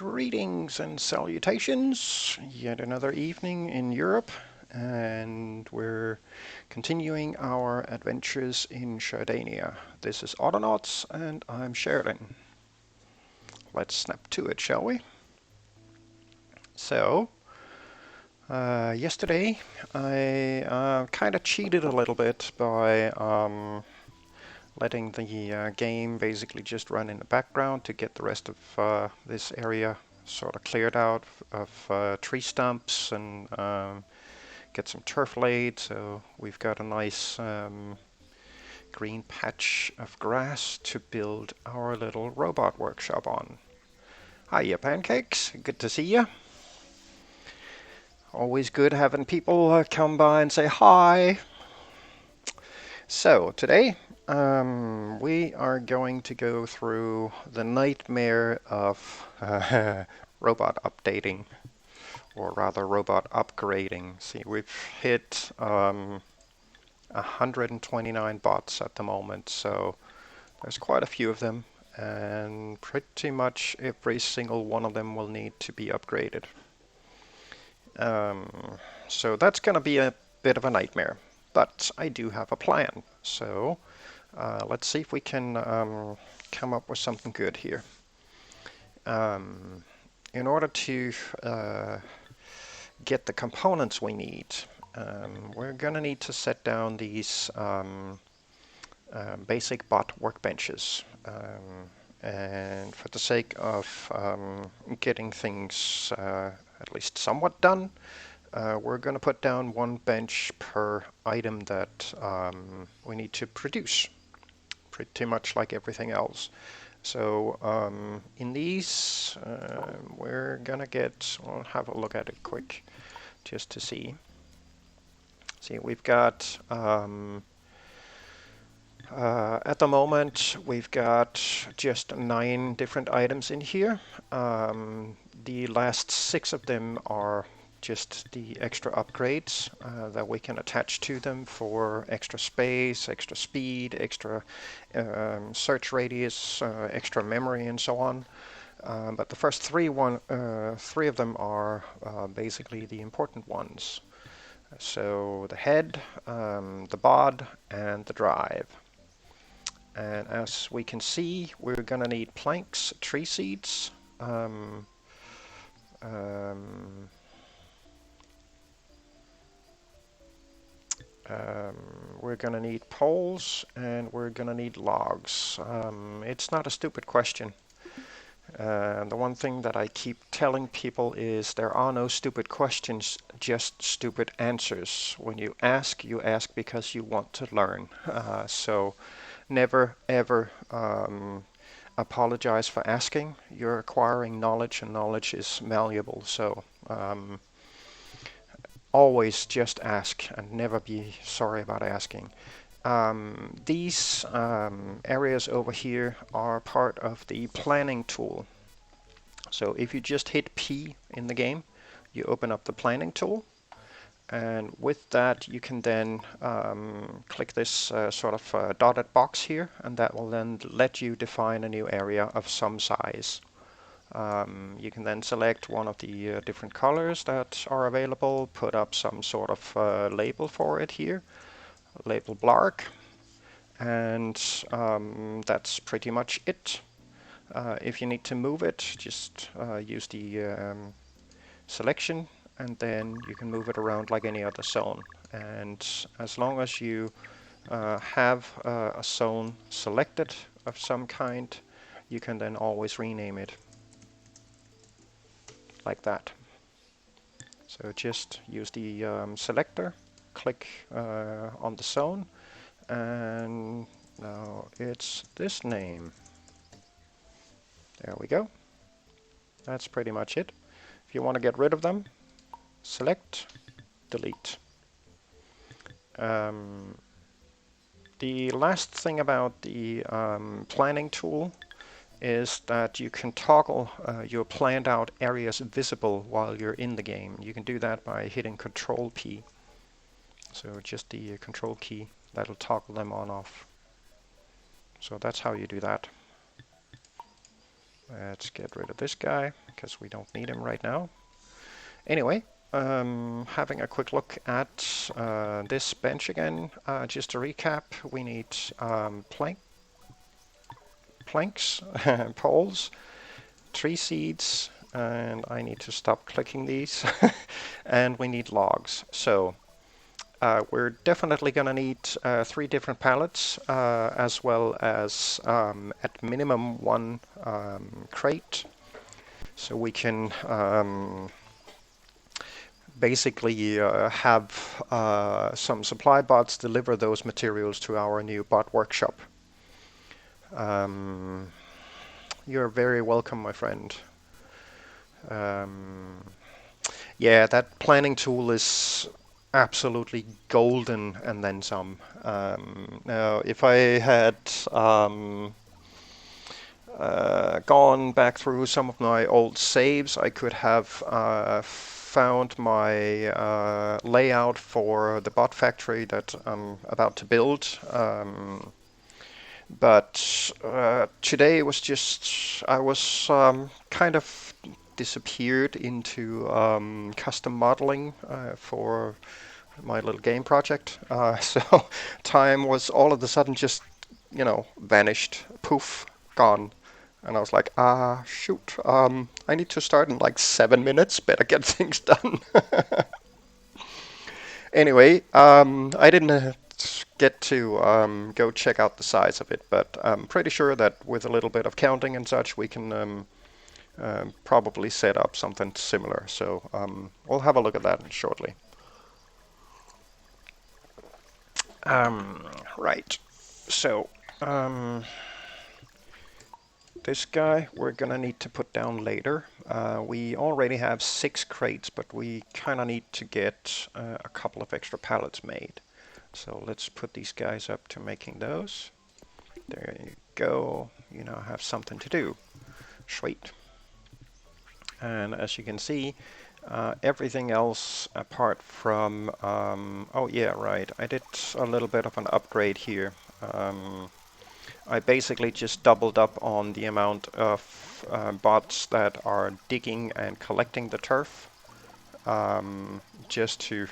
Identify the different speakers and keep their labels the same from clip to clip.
Speaker 1: Greetings and salutations. Yet another evening in Europe, and we're continuing our adventures in Shardania. This is Autonauts, and I'm Sheridan. Let's snap to it, shall we? So, yesterday I kind of cheated a little bit by letting the game basically just run in the background to get the rest of this area sort of cleared out of tree stumps and get some turf laid, so we've got a nice green patch of grass to build our little robot workshop on. Hiya, Pancakes. Good to see you. Always good having people come by and say hi. So today we are going to go through the nightmare of robot updating, or rather robot upgrading. See, we've hit 129 bots at the moment, so there's quite a few of them, and pretty much every single one of them will need to be upgraded. So that's going to be a bit of a nightmare. But I do have a plan, so let's see if we can come up with something good here. In order to get the components we need, we're going to need to set down these basic bot workbenches. And for the sake of getting things at least somewhat done, we're going to put down one bench per item that we need to produce, pretty much like everything else. So in these, we're going to get, we'll have a look at it quick just to see. See, we've got, at the moment, we've got just 9 different items in here. The last 6 of them are just the extra upgrades that we can attach to them for extra space, extra speed, extra search radius, extra memory, and so on. But the first 3 of them are basically the important ones. So the head, the bod, and the drive. And as we can see, we're going to need planks, tree seeds, we're going to need poles, and we're going to need logs. It's not a stupid question. The one thing that I keep telling people is there are no stupid questions, just stupid answers. When you ask because you want to learn. So never ever apologize for asking. You're acquiring knowledge, and knowledge is malleable. So always just ask and never be sorry about asking. These areas over here are part of the planning tool. So if you just hit P in the game, you open up the planning tool, and with that you can then click this sort of dotted box here, and that will then let you define a new area of some size. You can then select one of the different colors that are available, put up some sort of label for it here, label Blark, and that's pretty much it. If you need to move it, just use the selection, and then you can move it around like any other zone. And as long as you have a zone selected of some kind, you can then always rename it like that. So just use the selector, click on the zone, and now it's this name. There we go. That's pretty much it. If you want to get rid of them, select, delete. The last thing about the planning tool is that you can toggle your planned out areas visible while you're in the game. You can do that by hitting Control P. So just the Control key, that'll toggle them on off. So that's how you do that. Let's get rid of this guy because we don't need him right now. Anyway, having a quick look at this bench again, just to recap, we need planks, poles, tree seeds, and I need to stop clicking these, and we need logs. So we're definitely going to need 3 different pallets, as well as at minimum 1 crate, so we can basically have some supply bots deliver those materials to our new bot workshop. Um, you're very welcome, my friend. Um, yeah, that planning tool is absolutely golden and then some. Now, if I had gone back through some of my old saves, I could have found my layout for the bot factory that I'm about to build. But today was just, I was kind of disappeared into custom modeling for my little game project. So time was all of a sudden just, vanished, poof, gone. And I was like, shoot, I need to start in like 7 minutes, better get things done. Anyway, I didn't get to go check out the size of it, but I'm pretty sure that with a little bit of counting and such, we can probably set up something similar. So we'll have a look at that shortly. Right. So this guy we're gonna need to put down later. We already have 6 crates, but we kind of need to get a couple of extra pallets made. So let's put these guys up to making those. There you go. You now have something to do. Sweet. And as you can see, everything else apart from... oh yeah, right. I did a little bit of an upgrade here. I basically just doubled up on the amount of bots that are digging and collecting the turf, just to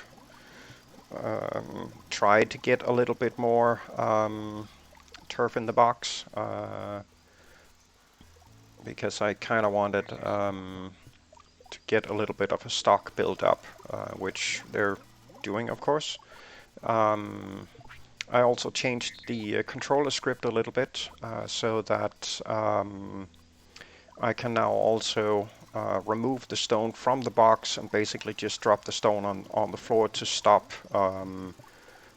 Speaker 1: try to get a little bit more turf in the box, because I kind of wanted to get a little bit of a stock built up, which they're doing, of course. I also changed the controller script a little bit, so that I can now also remove the stone from the box and basically just drop the stone on the floor to stop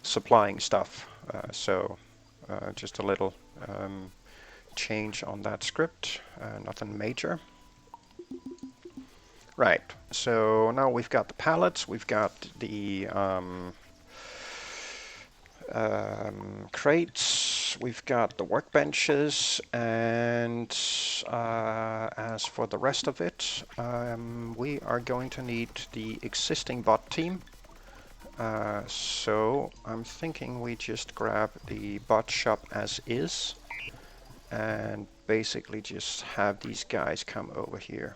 Speaker 1: supplying stuff. So just a little change on that script, nothing major. Right, so now we've got the pallets, we've got the crates, we've got the workbenches, and as for the rest of it, we are going to need the existing bot team. So I'm thinking we just grab the bot shop as is and basically just have these guys come over here.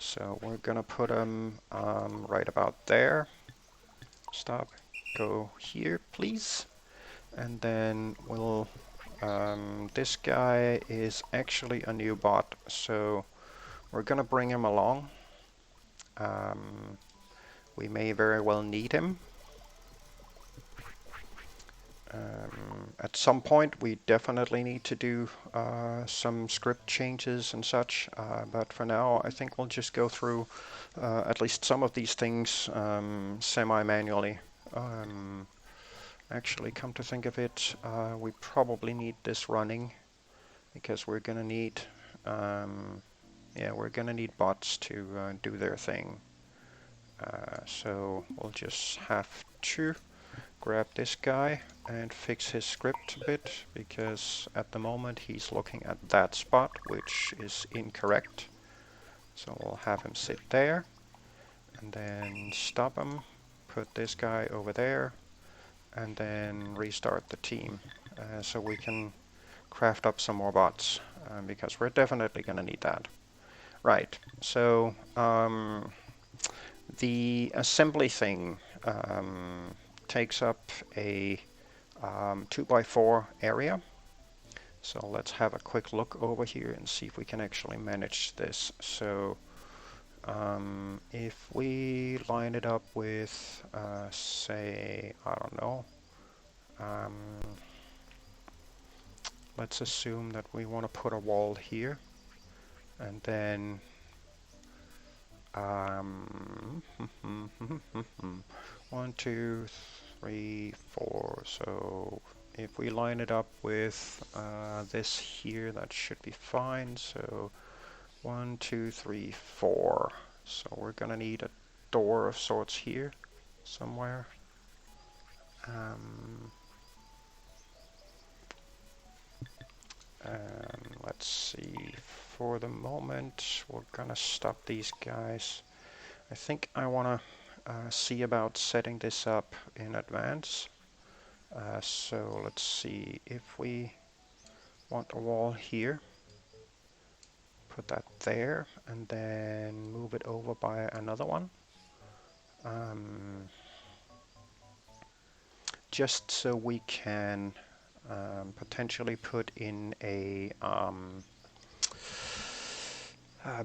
Speaker 1: So we're gonna put them right about there. Stop. Go here, please. And then we'll... this guy is actually a new bot, so we're gonna bring him along. We may very well need him. At some point we definitely need to do some script changes and such, but for now I think we'll just go through at least some of these things semi-manually. Actually, come to think of it, we probably need this running because we're gonna need we're gonna need bots to do their thing. So we'll just have to grab this guy and fix his script a bit, because at the moment he's looking at that spot, which is incorrect. So we'll have him sit there and then stop him, put this guy over there, and then restart the team so we can craft up some more bots. because we're definitely going to need that. Right, so the assembly thing takes up a 2x4 area. So let's have a quick look over here and see if we can actually manage this. So if we line it up with, say, I don't know, let's assume that we want to put a wall here, and then 1, 2, 3, 4. So if we line it up with this here, that should be fine. So 1, 2, 3, 4. So we're gonna need a door of sorts here somewhere. And let's see. For the moment, we're gonna stop these guys. I think I wanna see about setting this up in advance. So let's see if we want a wall here. Put that there, and then move it over by another one. Just so we can potentially put in a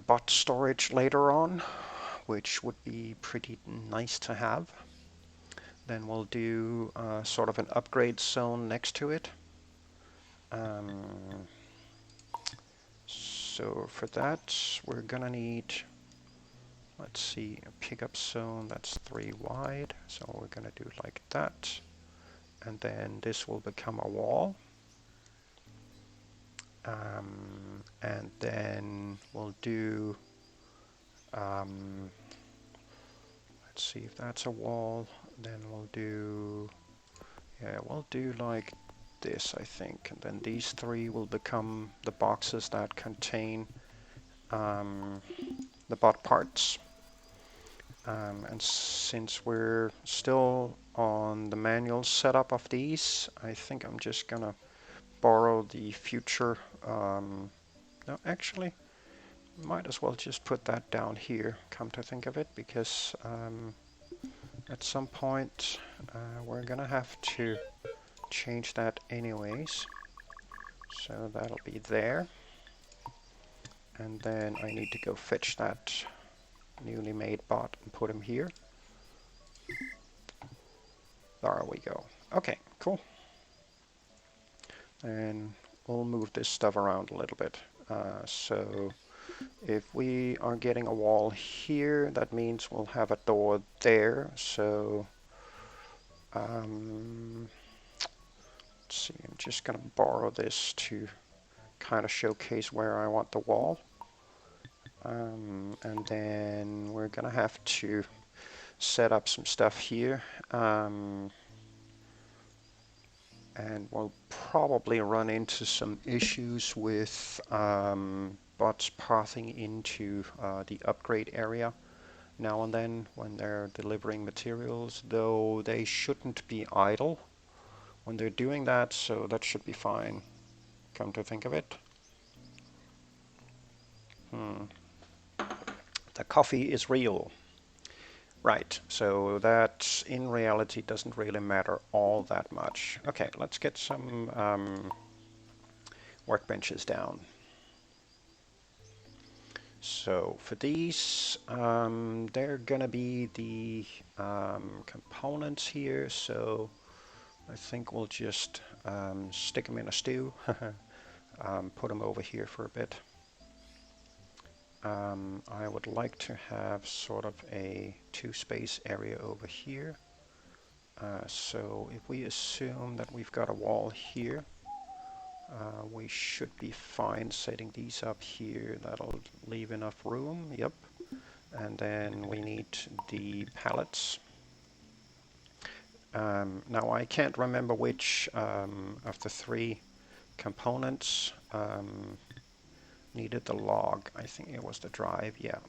Speaker 1: bot storage later on, which would be pretty nice to have. Then we'll do sort of an upgrade zone next to it. So for that, we're gonna need, let's see, a pickup zone that's 3 wide. So we're gonna do like that. And then this will become a wall. And then we'll do, let's see if that's a wall. Then we'll do, yeah, we'll do like this, I think. And then these 3 will become the boxes that contain the bot parts. And since we're still on the manual setup of these, I think I'm just gonna borrow the future. No, actually, might as well just put that down here, come to think of it, because at some point we're gonna have to change that anyways. So that'll be there. And then I need to go fetch that newly made bot and put him here. There we go. Okay, cool. And we'll move this stuff around a little bit. So if we are getting a wall here, that means we'll have a door there. So let's see, I'm just going to borrow this to kind of showcase where I want the wall. And then we're going to have to set up some stuff here. And we'll probably run into some issues with bots pathing into the upgrade area now and then when they're delivering materials, though they shouldn't be idle when they're doing that, so that should be fine, come to think of it. The coffee is real. Right, so that in reality doesn't really matter all that much. Okay, let's get some workbenches down. So for these, they're gonna be the components here, so I think we'll just stick them in a stew, put them over here for a bit. I would like to have sort of a 2-space area over here. So if we assume that we've got a wall here, we should be fine setting these up here. That'll leave enough room, yep. And then we need the pallets. Now I can't remember which of the 3 components needed the log. I think it was the drive, yeah.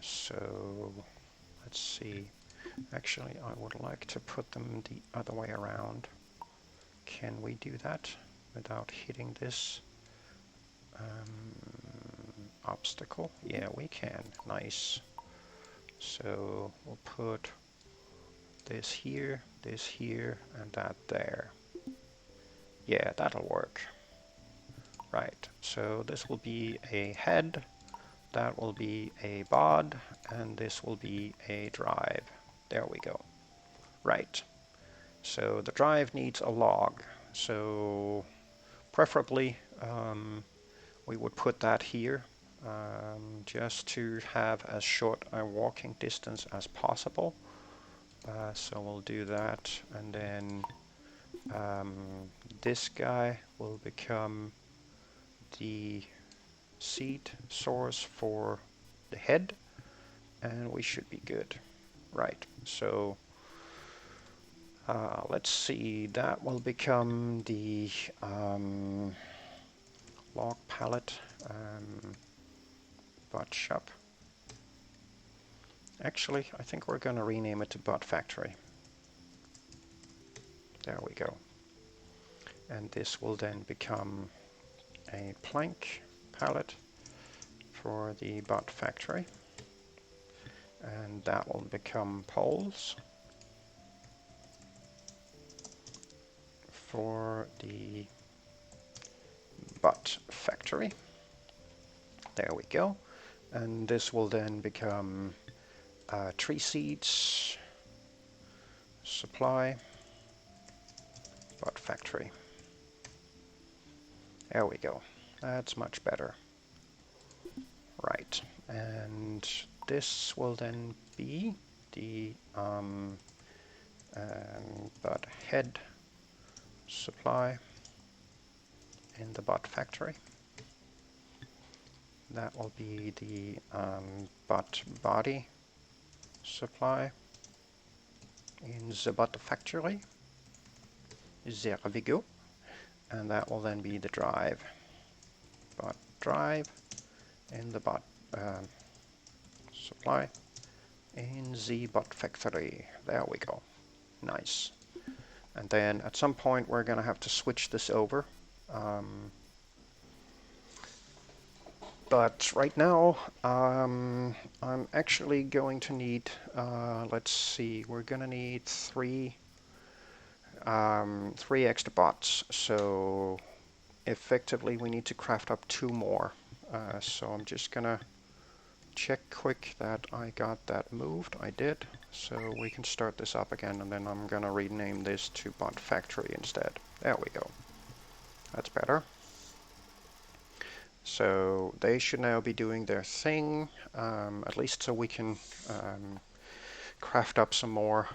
Speaker 1: So let's see. Actually, I would like to put them the other way around. Can we do that without hitting this? Obstacle. Yeah, we can. Nice. So we'll put this here, and that there. Yeah, that'll work. Right, so this will be a head, that will be a bod, and this will be a drive. There we go. Right, so the drive needs a log, so preferably we would put that here just to have as short a walking distance as possible. So we'll do that, and then this guy will become the seed source for the head, and we should be good. Right, so let's see, that will become the log pallet bot shop. Actually, I think we're going to rename it to bot factory. There we go. And this will then become a plank pallet for the bot factory. And that will become poles for the bot factory. There we go. And this will then become tree seeds supply bot factory. There we go. That's much better. Right, and this will then be the bot head supply in the bot factory. That will be the bot body supply in the bot factory. There we go. And that will then be the drive. Bot drive in the bot supply in the bot factory. There we go. Nice. And then at some point we're going to have to switch this over. But right now I'm actually going to need, let's see, we're going to need three extra bots. So effectively we need to craft up 2 more. So I'm just going to check quick that I got that moved. I did. So we can start this up again, and then I'm going to rename this to bot factory instead. There we go. That's better. So they should now be doing their thing, at least so we can craft up some more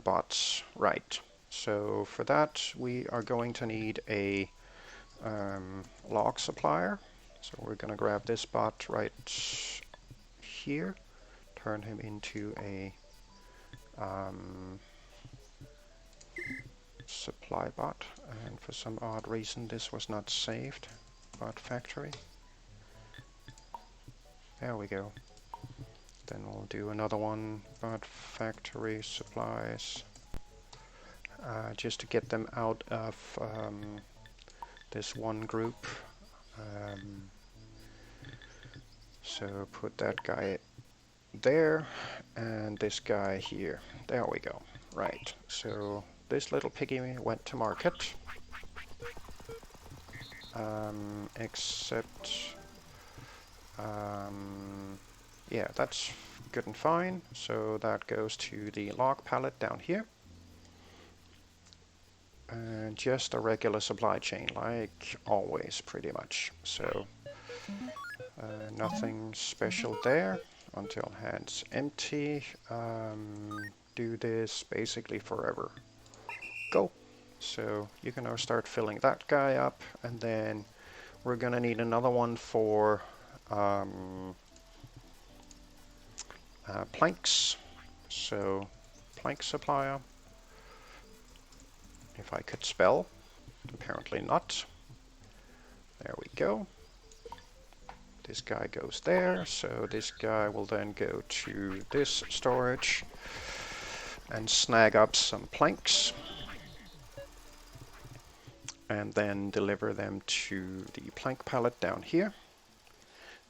Speaker 1: bots. Right. So for that we are going to need a log supplier. So we're going to grab this bot right here, turn him into a supply bot, and for some odd reason this was not saved. Bot factory. There we go. Then we'll do another one, bot factory supplies, just to get them out of this one group. So put that guy there and this guy here. There we go. Right, so this little piggy went to market, except yeah, that's good and fine. So that goes to the log pallet down here. And just a regular supply chain, like always, pretty much. So nothing special there until hands empty. Do this basically forever. Go. So you can now start filling that guy up, and then we're gonna need another one for planks. So plank supplier. If I could spell, apparently not. There we go. This guy goes there, so this guy will then go to this storage and snag up some planks. and then deliver them to the plank pallet down here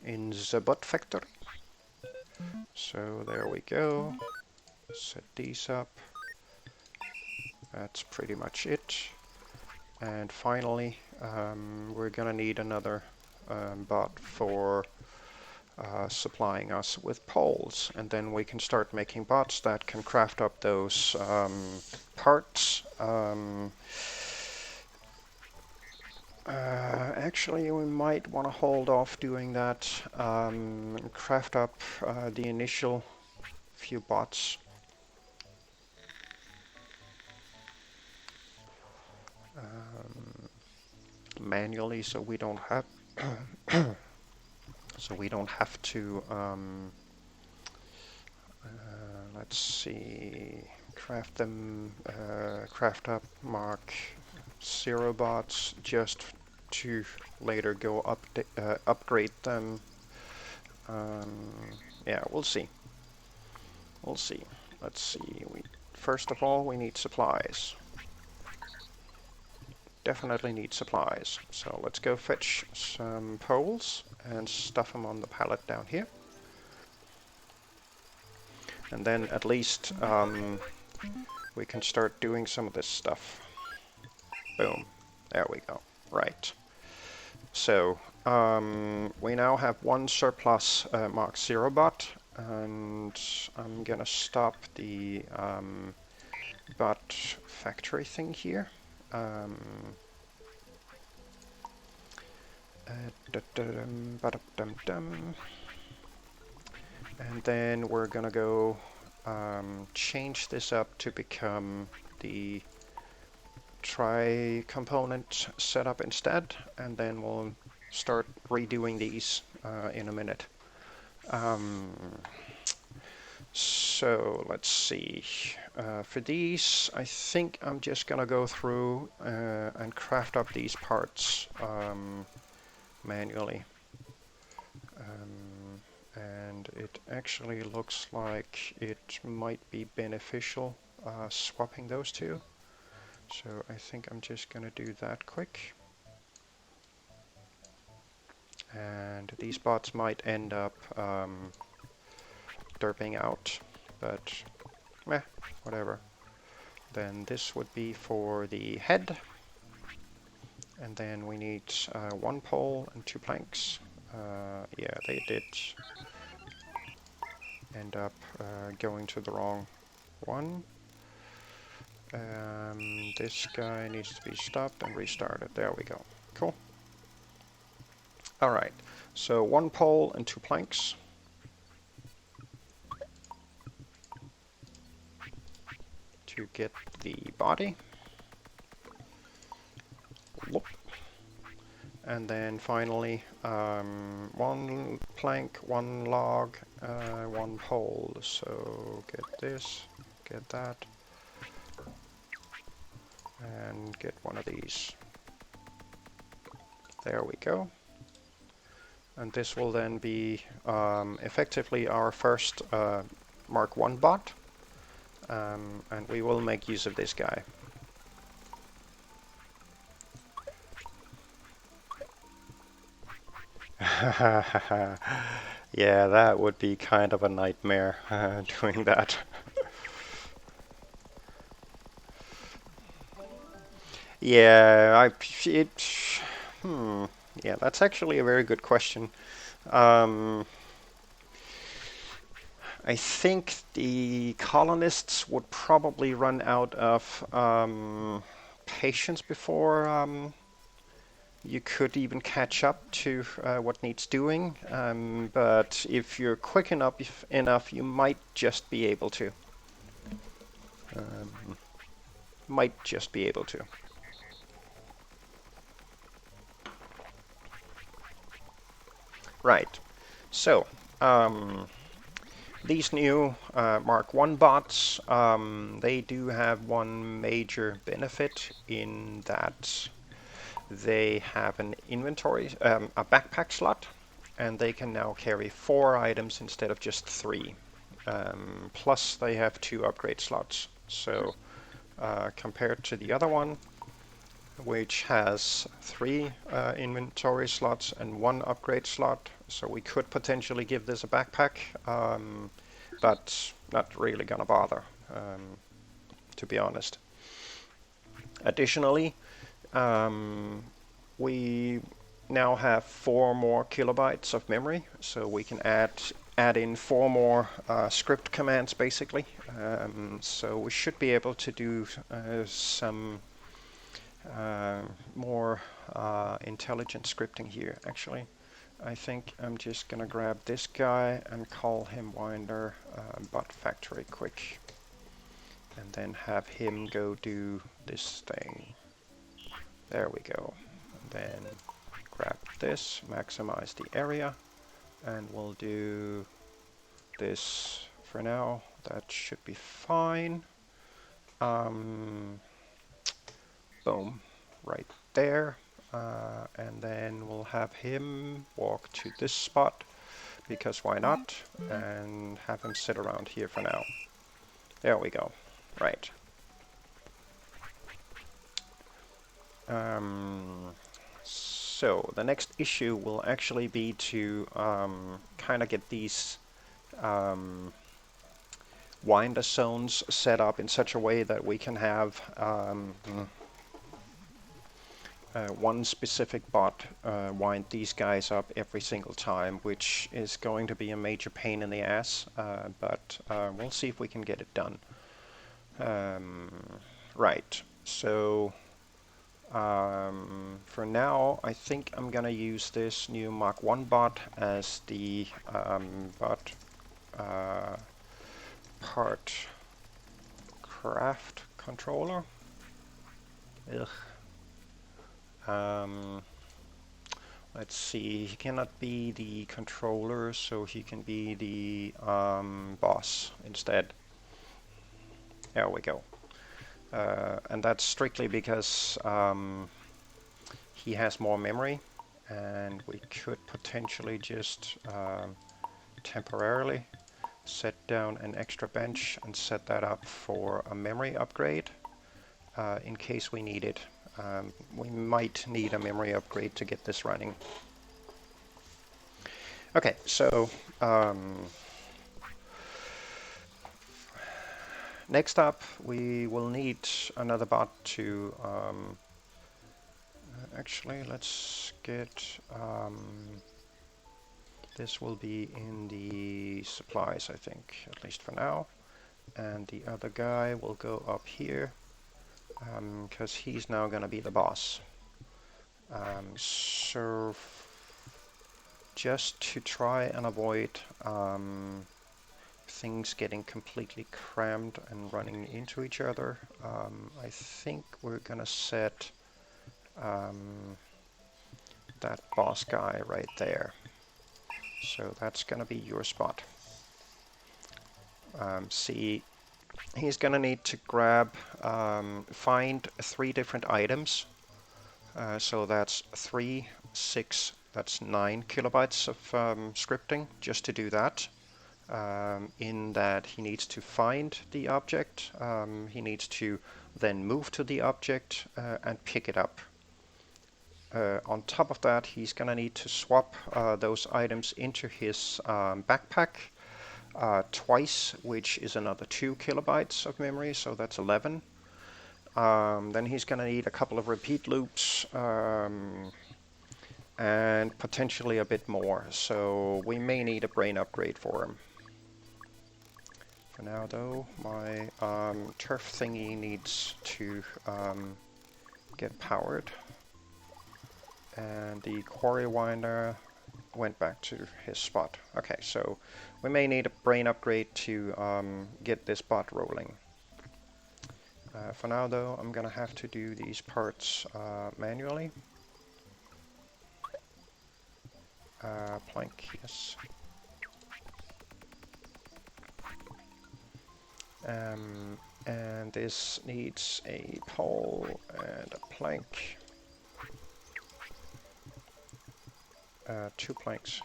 Speaker 1: in the bot factory. So there we go. Set these up. That's pretty much it. And finally, we're gonna need another bot for supplying us with poles, and then we can start making bots that can craft up those parts. Actually, we might want to hold off doing that, craft up the initial few bots. Manually, so we don't have to let's see, craft up Mark 0 bots just to later go upgrade them. Yeah, we'll see. Let's see. First of all, we need supplies. Definitely need supplies. So let's go fetch some poles and stuff them on the pallet down here. And then at least we can start doing some of this stuff. Boom. There we go. Right. So we now have one surplus Mark 0 bot, and I'm gonna stop the bot factory thing here. And then we're gonna go change this up to become the tri-component setup instead, and then we'll start redoing these in a minute. So let's see. For these, I think I'm just gonna go through and craft up these parts manually. And it actually looks like it might be beneficial swapping those two. So I think I'm just gonna do that quick. And these bots might end up derping out, but whatever. Then this would be for the head, and then we need one pole and 2 planks. Yeah, they did end up going to the wrong one. This guy needs to be stopped and restarted. There we go. Cool. Alright, so 1 pole and 2 planks. To get the body. Whoop. And then finally 1 plank, 1 log, 1 pole. So get this, get that, and get one of these. There we go. And this will then be effectively our first Mark 1 bot. And we will make use of this guy. Yeah, that would be kind of a nightmare doing that. Yeah, yeah, that's actually a very good question. I think the colonists would probably run out of patience before you could even catch up to what needs doing. But if you're quick enough, you might just be able to. Might just be able to. Right. So, these new Mark 1 bots, they do have one major benefit in that they have an inventory, a backpack slot, and they can now carry 4 items instead of just 3. Plus they have 2 upgrade slots. So compared to the other one, which has 3 inventory slots and 1 upgrade slot. So we could potentially give this a backpack, but not really gonna bother, to be honest. Additionally, we now have 4 more kilobytes of memory, so we can add in 4 more script commands basically. So we should be able to do some more intelligent scripting here. Actually, I think I'm just gonna grab this guy and call him Winder bot factory quick, and then have him go do this thing. There we go. And then grab this, maximize the area, and we'll do this for now. That should be fine. Boom, right there. And then we'll have him walk to this spot, because why not? And have him sit around here for now. There we go. Right. So the next issue will actually be to kind of get these winder zones set up in such a way that we can have one specific bot wind these guys up every single time, which is going to be a major pain in the ass, but we'll see if we can get it done. Right, so for now I think I'm gonna use this new Mark 1 bot as the bot part craft controller. Ugh. Let's see, he cannot be the controller, so he can be the boss instead. There we go. And that's strictly because he has more memory, and we could potentially just temporarily set down an extra bench and set that up for a memory upgrade in case we need it. We might need a memory upgrade to get this running. Okay, so next up we will need another bot to actually let's get this will be in the supplies, I think, at least for now, and the other guy will go up here because he's now going to be the boss. So just to try and avoid things getting completely crammed and running into each other, I think we're gonna set that boss guy right there. So that's gonna be your spot. See, he's gonna need to grab, find 3 different items. So that's 3, 6, that's 9 kilobytes of scripting just to do that. In that he needs to find the object, he needs to then move to the object and pick it up. On top of that, he's going to need to swap those items into his backpack twice, which is another 2 kilobytes of memory, so that's 11. Then he's going to need a couple of repeat loops and potentially a bit more, so we may need a brain upgrade for him. For now though, my turf thingy needs to get powered, and the quarry winder went back to his spot. Okay, so we may need a brain upgrade to get this bot rolling. For now though, I'm gonna have to do these parts manually. Plank, yes. And this needs a pole and a plank. 2 planks.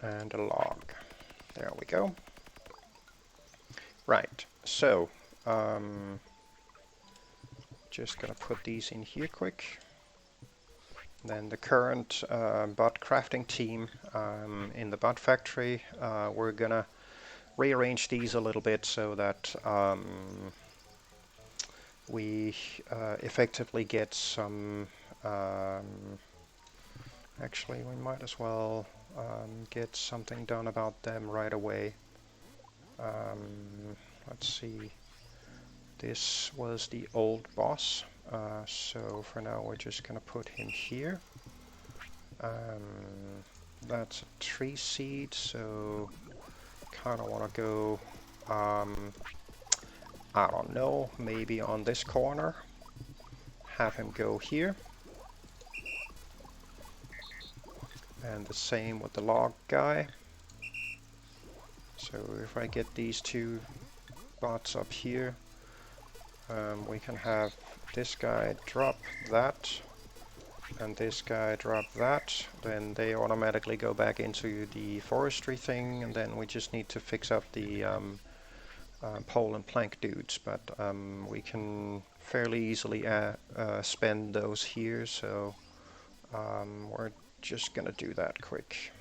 Speaker 1: and a log. There we go. Right, so just gonna put these in here quick. Then the current bot crafting team in the bot factory, we're gonna rearrange these a little bit so that we effectively get some actually we might as well get something done about them right away. Let's see, this was the old boss, so for now we're just gonna put him here. That's a tree seed, so kind of want to go I don't know, maybe on this corner, have him go here, and the same with the log guy. So if I get these two bots up here, we can have this guy drop that and this guy drop that, then they automatically go back into the forestry thing, and then we just need to fix up the pole and plank dudes, but we can fairly easily spend those here, so we're just gonna do that quick.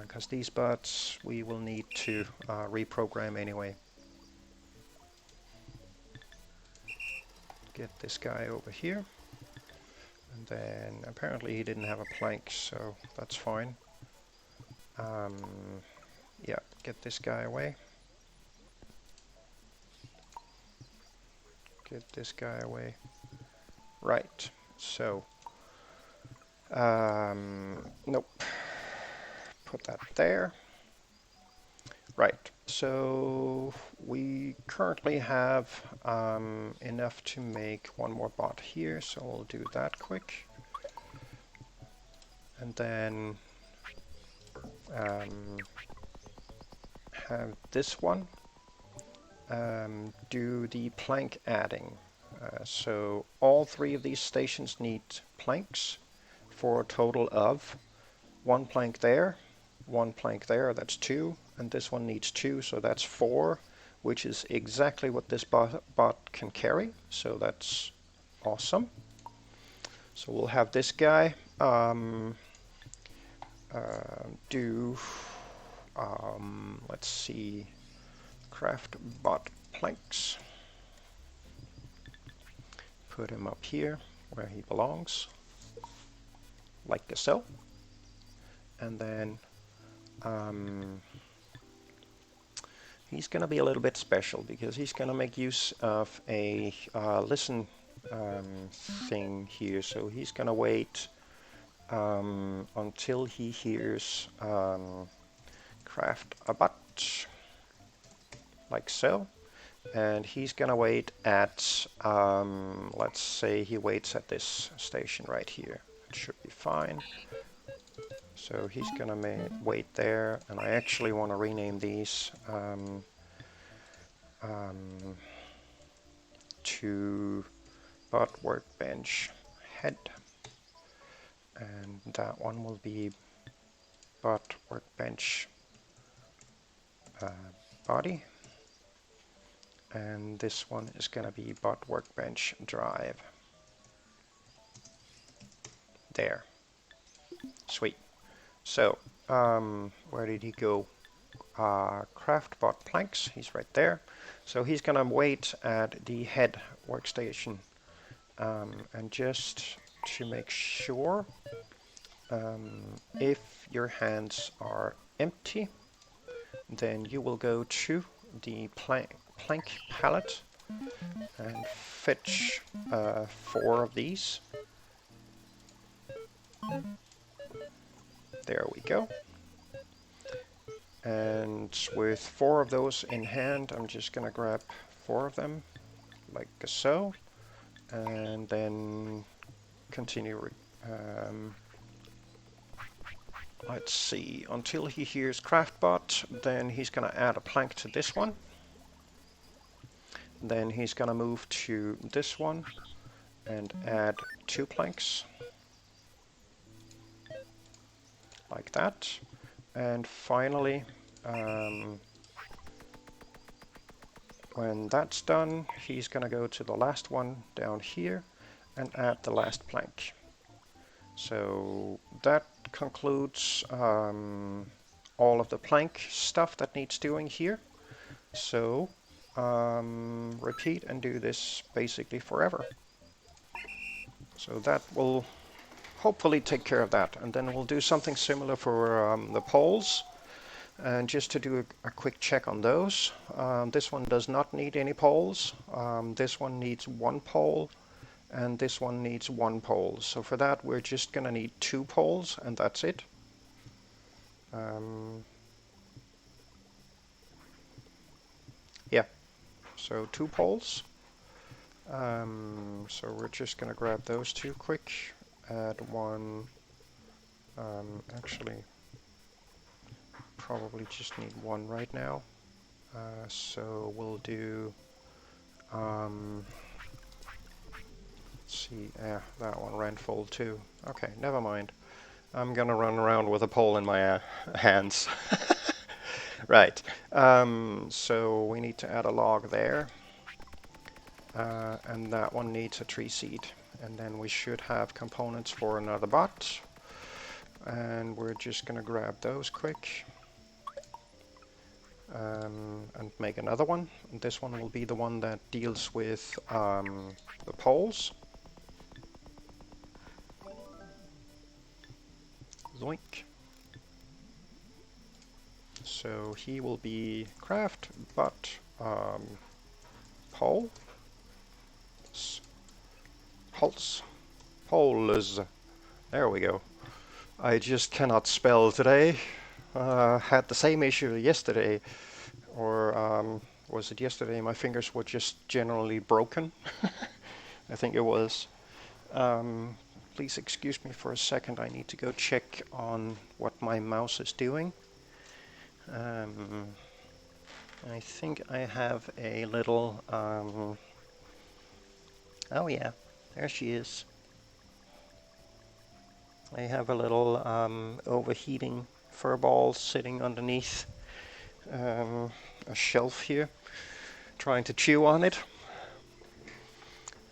Speaker 1: Because these bots we will need to reprogram anyway. Get this guy over here, and then apparently he didn't have a plank, so that's fine. Yeah, get this guy away. Get this guy away. Right, so nope, put that there. Right, so we currently have enough to make one more bot here, so we'll do that quick. And then have this one do the plank adding. So all three of these stations need planks for a total of one plank there, that's 2, and this one needs 2, so that's 4, which is exactly what this bot can carry, so that's awesome. So we'll have this guy do, let's see, craft bot planks. Put him up here where he belongs, like so. And then he's going to be a little bit special because he's going to make use of a listen thing here. So he's going to wait until he hears craft a bot, like so. And he's going to wait at, let's say he waits at this station right here. It should be fine. So he's going to wait there, and I actually want to rename these to bot workbench head, and that one will be bot workbench body, and this one is going to be bot workbench drive. There. Sweet. So, where did he go? Craft bot planks, he's right there. So he's gonna wait at the head workstation. And just to make sure, if your hands are empty, then you will go to the plank palette and fetch 4 of these. There we go. And with 4 of those in hand, I'm just gonna grab 4 of them, like so, and then continue. Let's see, until he hears CraftBot, then he's gonna add a plank to this one. Then he's gonna move to this one and add 2 planks. like that. And finally, when that's done, he's going to go to the last one down here and add the last plank. So that concludes all of the plank stuff that needs doing here. So repeat and do this basically forever. So that will hopefully take care of that. And then we'll do something similar for the poles. And just to do a quick check on those, this one does not need any poles. This one needs one pole, and this one needs one pole. So for that, we're just going to need 2 poles, and that's it. Yeah, so 2 poles. So we're just going to grab those 2 quick, add one, actually probably just need one right now. So we'll do, let's see, that one ran full too. Okay, never mind. I'm gonna run around with a pole in my hands. Right, so we need to add a log there. And that one needs a tree seed. And then we should have components for another bot. And we're just gonna grab those quick. And make another one. And this one will be the one that deals with the poles. Zoink. So he will be craft, but pole. Poles. Poles. There we go. I just cannot spell today. Had the same issue yesterday, or was it yesterday? My fingers were just generally broken. I think it was. Please excuse me for a second. I need to go check on what my mouse is doing. I think I have a little... oh yeah, there she is. I have a little overheating furball sitting underneath a shelf here, trying to chew on it.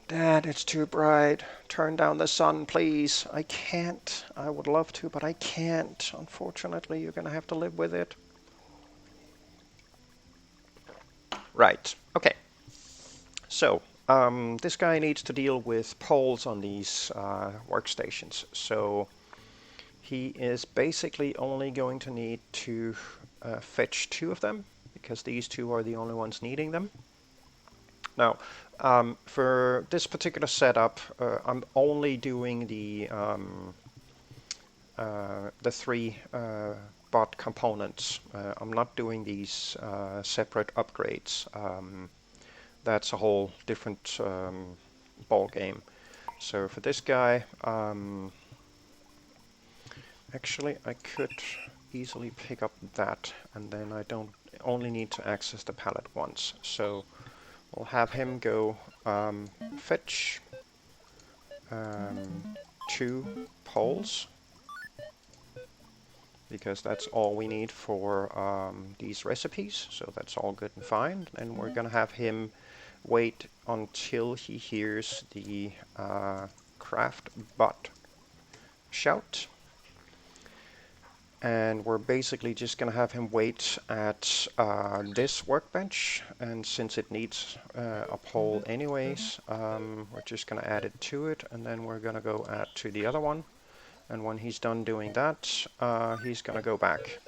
Speaker 1: Dad, it's too bright. Turn down the sun, please. I can't. I would love to, but I can't. Unfortunately, you're going to have to live with it. Right. Okay. So, this guy needs to deal with poles on these workstations. So, he is basically only going to need to fetch 2 of them, because these 2 are the only ones needing them. Now, for this particular setup, I'm only doing the 3 bot components. I'm not doing these separate upgrades. That's a whole different ball game. So for this guy, actually I could easily pick up that, and then I don't only need to access the pallet once. So we'll have him go fetch 2 poles, because that's all we need for these recipes. So that's all good and fine. And we're gonna have him wait until he hears the craft bot shout. And we're basically just going to have him wait at this workbench, and since it needs a pole anyways, we're just going to add it to it, and then we're going to go add to the other one. And when he's done doing that, he's going to go back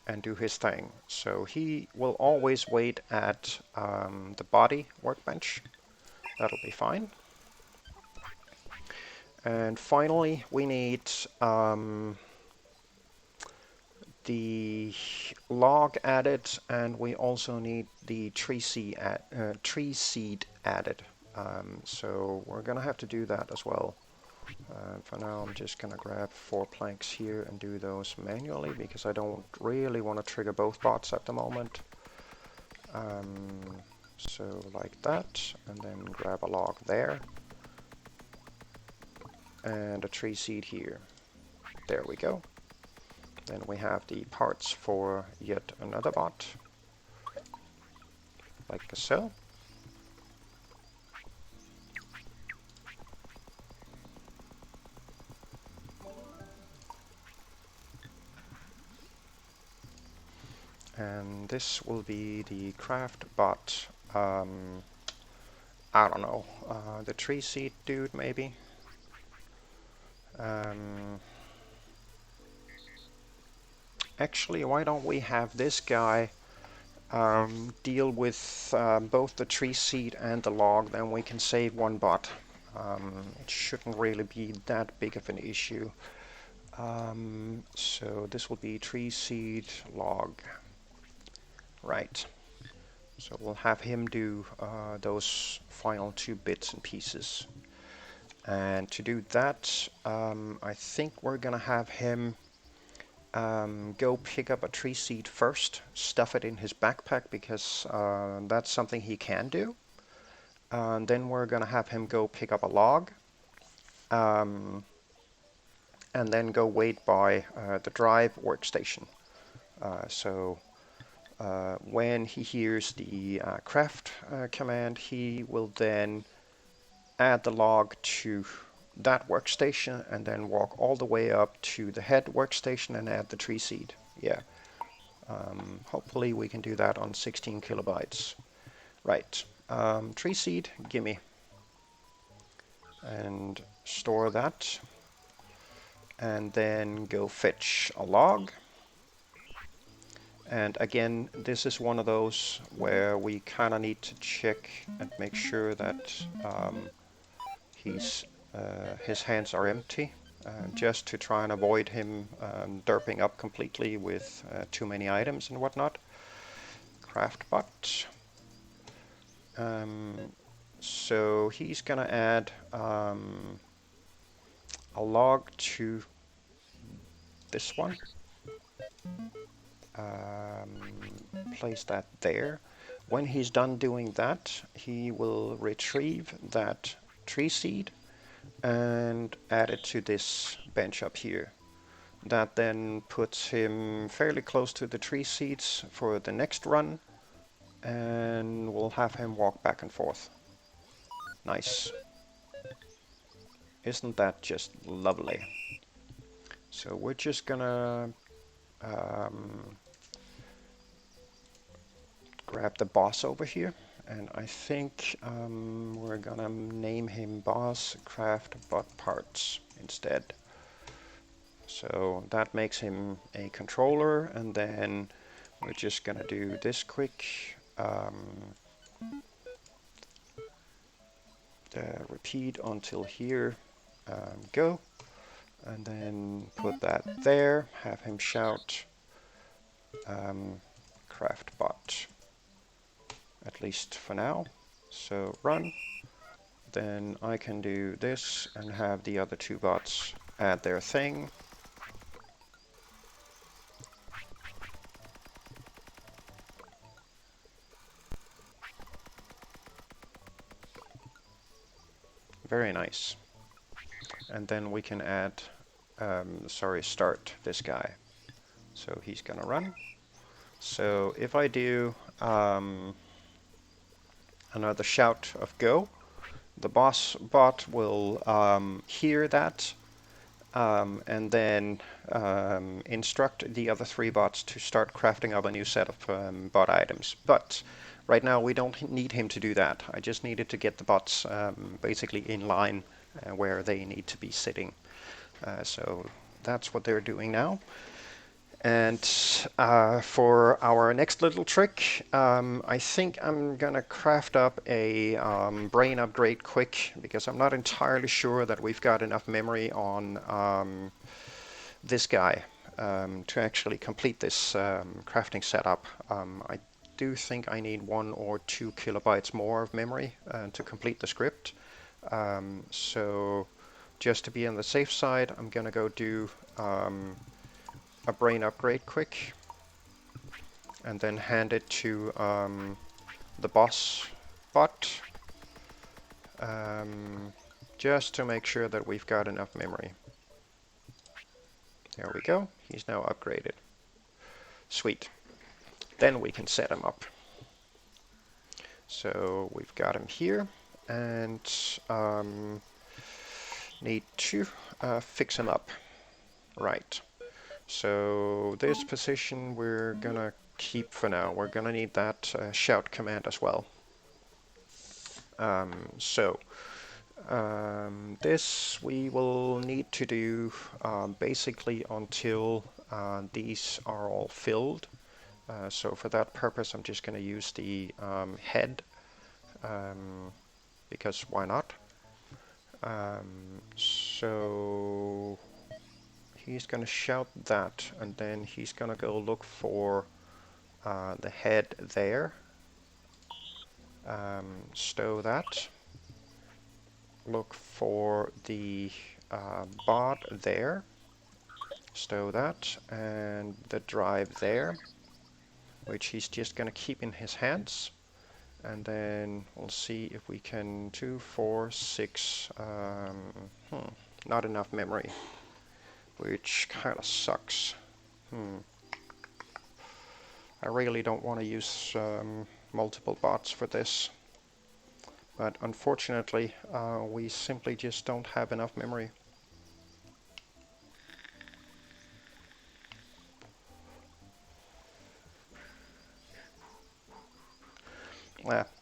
Speaker 1: and do his thing. So he will always wait at the body workbench. That'll be fine. And finally, we need the log added, and we also need the tree seed added. So we're gonna have to do that as well. For now, I'm just gonna grab 4 planks here and do those manually, because I don't really want to trigger both bots at the moment. So like that, and then grab a log there, and a tree seed here. There we go. Then we have the parts for yet another bot, like so. And this will be the craft bot. I don't know, the tree seed dude maybe. Actually, why don't we have this guy deal with both the tree seed and the log, then we can save one bot. It shouldn't really be that big of an issue. So this will be tree seed log. Right. So we'll have him do those final 2 bits and pieces. And to do that, I think we're gonna have him go pick up a tree seed first, stuff it in his backpack because that's something he can do. And then we're gonna have him go pick up a log, and then go wait by the drive workstation. So when he hears the craft command, he will then add the log to that workstation and then walk all the way up to the head workstation and add the tree seed. Yeah. Hopefully we can do that on 16 kilobytes. Right. Tree seed, gimme. And store that. And then go fetch a log. And again, this is one of those where we kind of need to check and make sure that his hands are empty, just to try and avoid him derping up completely with too many items and whatnot. Craftbot. So he's gonna add a log to this one. Place that there. When he's done doing that, he will retrieve that tree seed and add it to this bench up here. That then puts him fairly close to the tree seeds for the next run, and we'll have him walk back and forth. Nice. Isn't that just lovely? So we're just gonna grab the boss over here, and I think we're gonna name him boss craft bot parts instead. So that makes him a controller, and then we're just gonna do this quick repeat until here, go, and then put that there, have him shout craft bot, at least for now. So run, then I can do this and have the other 2 bots add their thing. Very nice. And then we can add, start this guy. So he's gonna run. So if I do another shout of go, the boss bot will hear that and then instruct the other 3 bots to start crafting up a new set of bot items. But right now we don't need him to do that. I just needed to get the bots basically in line where they need to be sitting. So that's what they're doing now. And for our next little trick, I think I'm gonna craft up a brain upgrade quick, because I'm not entirely sure that we've got enough memory on this guy to actually complete this crafting setup. I do think I need 1 or 2 kilobytes more of memory to complete the script. So just to be on the safe side, I'm gonna go do a brain upgrade quick, and then hand it to the boss bot, just to make sure that we've got enough memory. There we go. He's now upgraded. Sweet. Then we can set him up. So we've got him here, and need to fix him up. Right. So this position we're gonna keep for now. We're gonna need that shout command as well. This we will need to do basically until these are all filled. So for that purpose I'm just going to use the head, because why not? So he's going to shout that, and then he's going to go look for the head there. Stow that. Look for the bod there. Stow that, and the drive there, which he's just going to keep in his hands. And then we'll see if we can 2, 4, 6. Not enough memory, which kind of sucks. I really don't want to use multiple bots for this, but unfortunately we simply just don't have enough memory.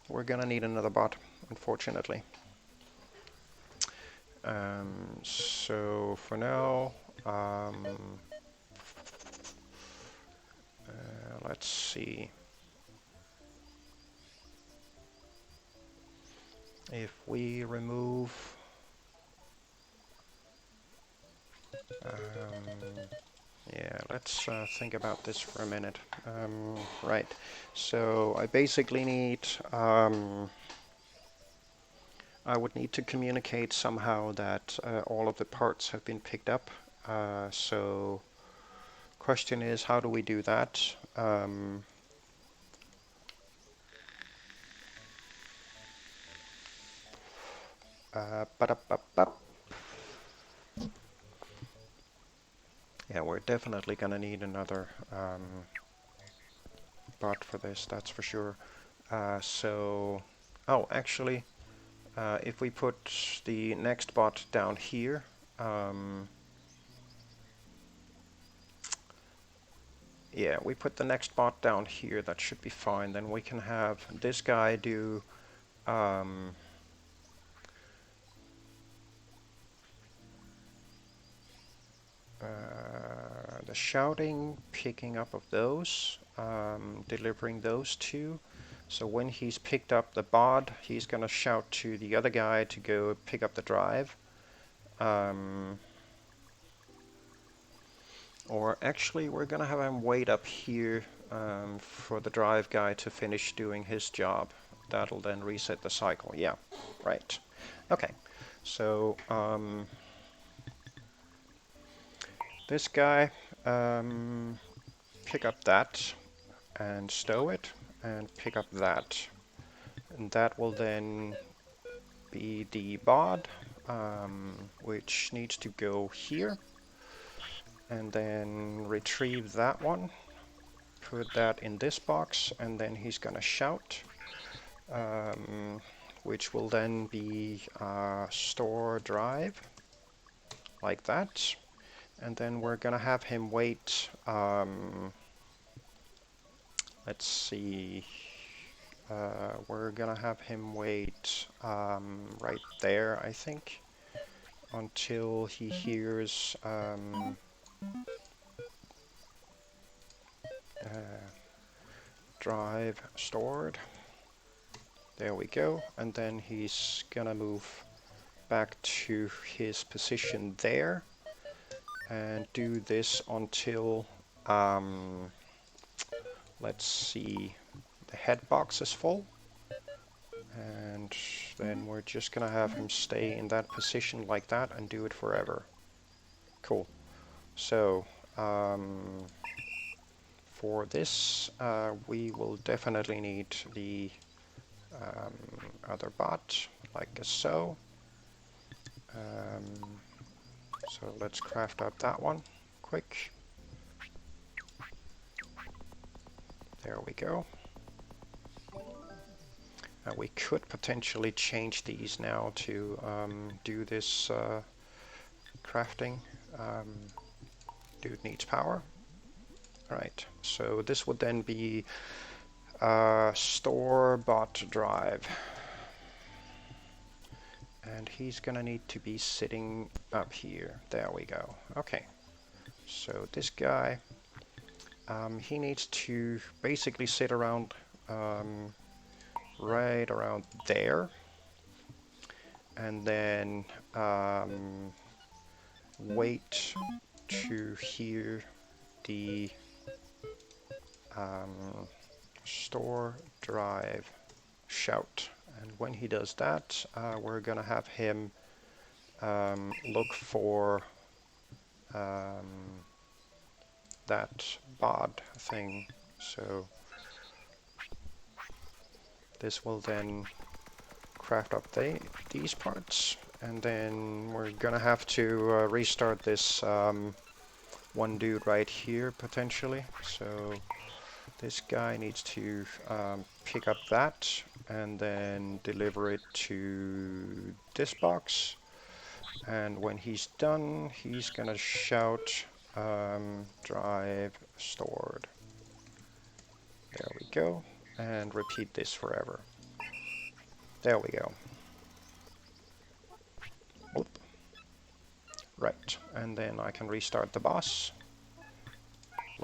Speaker 1: We're gonna need another bot, unfortunately. So for now, let's see if we remove yeah, let's think about this for a minute. Right, so I basically need I would need to communicate somehow that all of the parts have been picked up. So question is, how do we do that? Yeah, we're definitely gonna need another bot for this, that's for sure. Oh, actually, if we put the next bot down here, yeah, we put the next bot down here, that should be fine. Then we can have this guy do the shouting, picking up of those, delivering those two. So when he's picked up the bod, he's going to shout to the other guy to go pick up the drive. Or actually, we're going to have him wait up here for the drive guy to finish doing his job. That'll then reset the cycle. Yeah, right. Okay, so this guy, pick up that and stow it, and pick up that. And that will then be the bod, which needs to go here. And then retrieve that one, put that in this box, and then he's gonna shout, which will then be store drive, like that. And then we're gonna have him wait, let's see, we're gonna have him wait right there, I think, until he hears drive stored. There we go. And then he's gonna move back to his position there and do this until let's see, the head box is full, and then we're just gonna have him stay in that position like that and do it forever. Cool. So for this we will definitely need the other bot, like so. So let's craft up that one quick. There we go. We could potentially change these now to do this crafting. Dude needs power. Right, so this would then be store bot drive. And he's gonna need to be sitting up here. There we go. Okay, so this guy, he needs to basically sit around right around there. And then wait to hear the store drive shout. And when he does that, we're gonna have him look for that bod thing. So this will then craft up these parts, and then we're gonna have to restart this one dude right here potentially. So this guy needs to pick up that and then deliver it to this box. And when he's done, he's gonna shout drive stored. There we go. And repeat this forever. There we go. Oop. Right, and then I can restart the boss,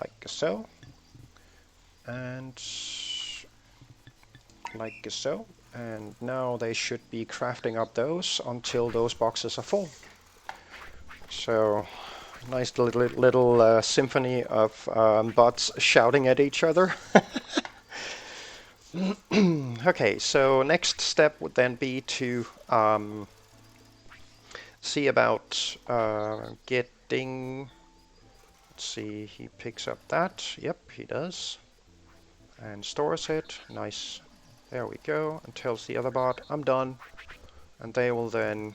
Speaker 1: like so, and like so, and now they should be crafting up those until those boxes are full. So, nice little symphony of bots shouting at each other. Okay, so next step would then be to see about getting, let's see, he picks up that, yep, he does, and stores it, nice, there we go, and tells the other bot, I'm done, and they will then,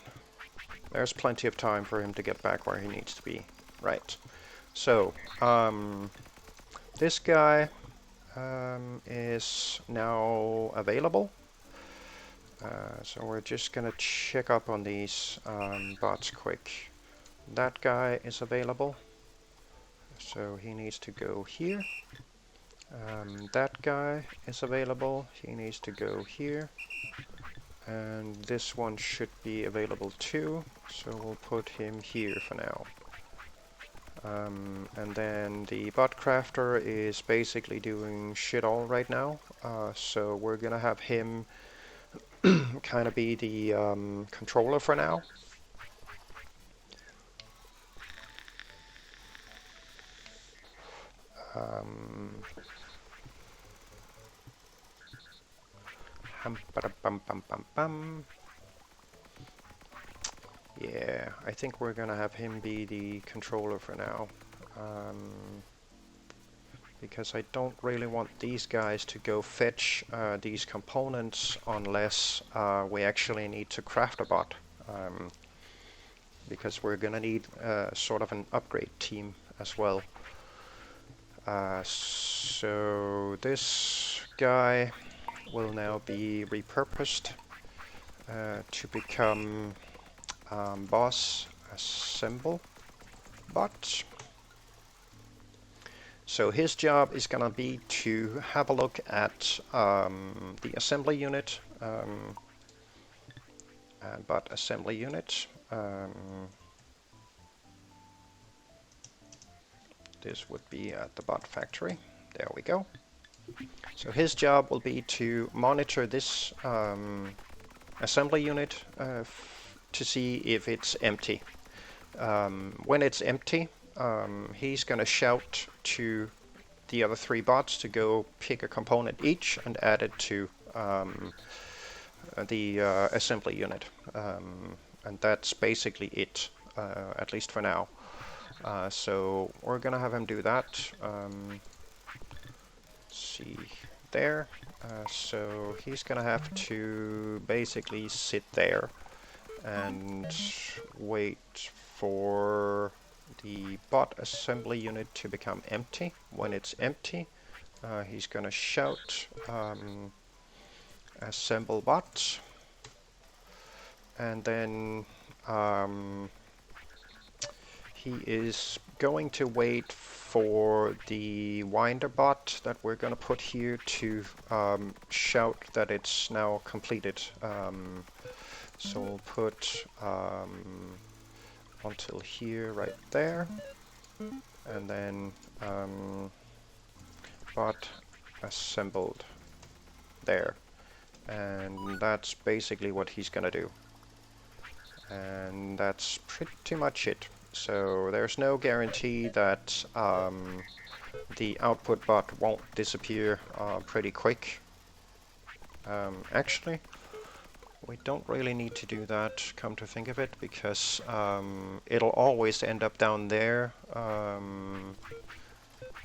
Speaker 1: there's plenty of time for him to get back where he needs to be, right. So, this guy is now available. So we're just gonna check up on these bots quick. That guy is available, so he needs to go here. That guy is available, he needs to go here. And this one should be available too, so we'll put him here for now. And then the bot crafter is basically doing shit all right now, so we're gonna have him kind of be the controller for now. Yeah, I think we're gonna have him be the controller for now. Because I don't really want these guys to go fetch these components unless we actually need to craft a bot. Because we're gonna need sort of an upgrade team as well. So this guy will now be repurposed to become boss assemble bot. So his job is gonna be to have a look at the assembly unit, bot assembly unit. This would be at the bot factory. There we go. So his job will be to monitor this assembly unit to see if it's empty. When it's empty, he's going to shout to the other three bots to go pick a component each and add it to the assembly unit. And that's basically it, at least for now. So we're going to have him do that. Let's see there. So he's going to have to basically sit there and wait for the bot assembly unit to become empty. When it's empty, he's gonna shout assemble bot, and then he is going to wait for the winder bot that we're going to put here to shout that it's now completed. So we'll put until here right there, and then bot assembled there. And that's basically what he's going to do. And that's pretty much it. So there's no guarantee that the output bot won't disappear pretty quick. Actually, we don't really need to do that, come to think of it, because it'll always end up down there.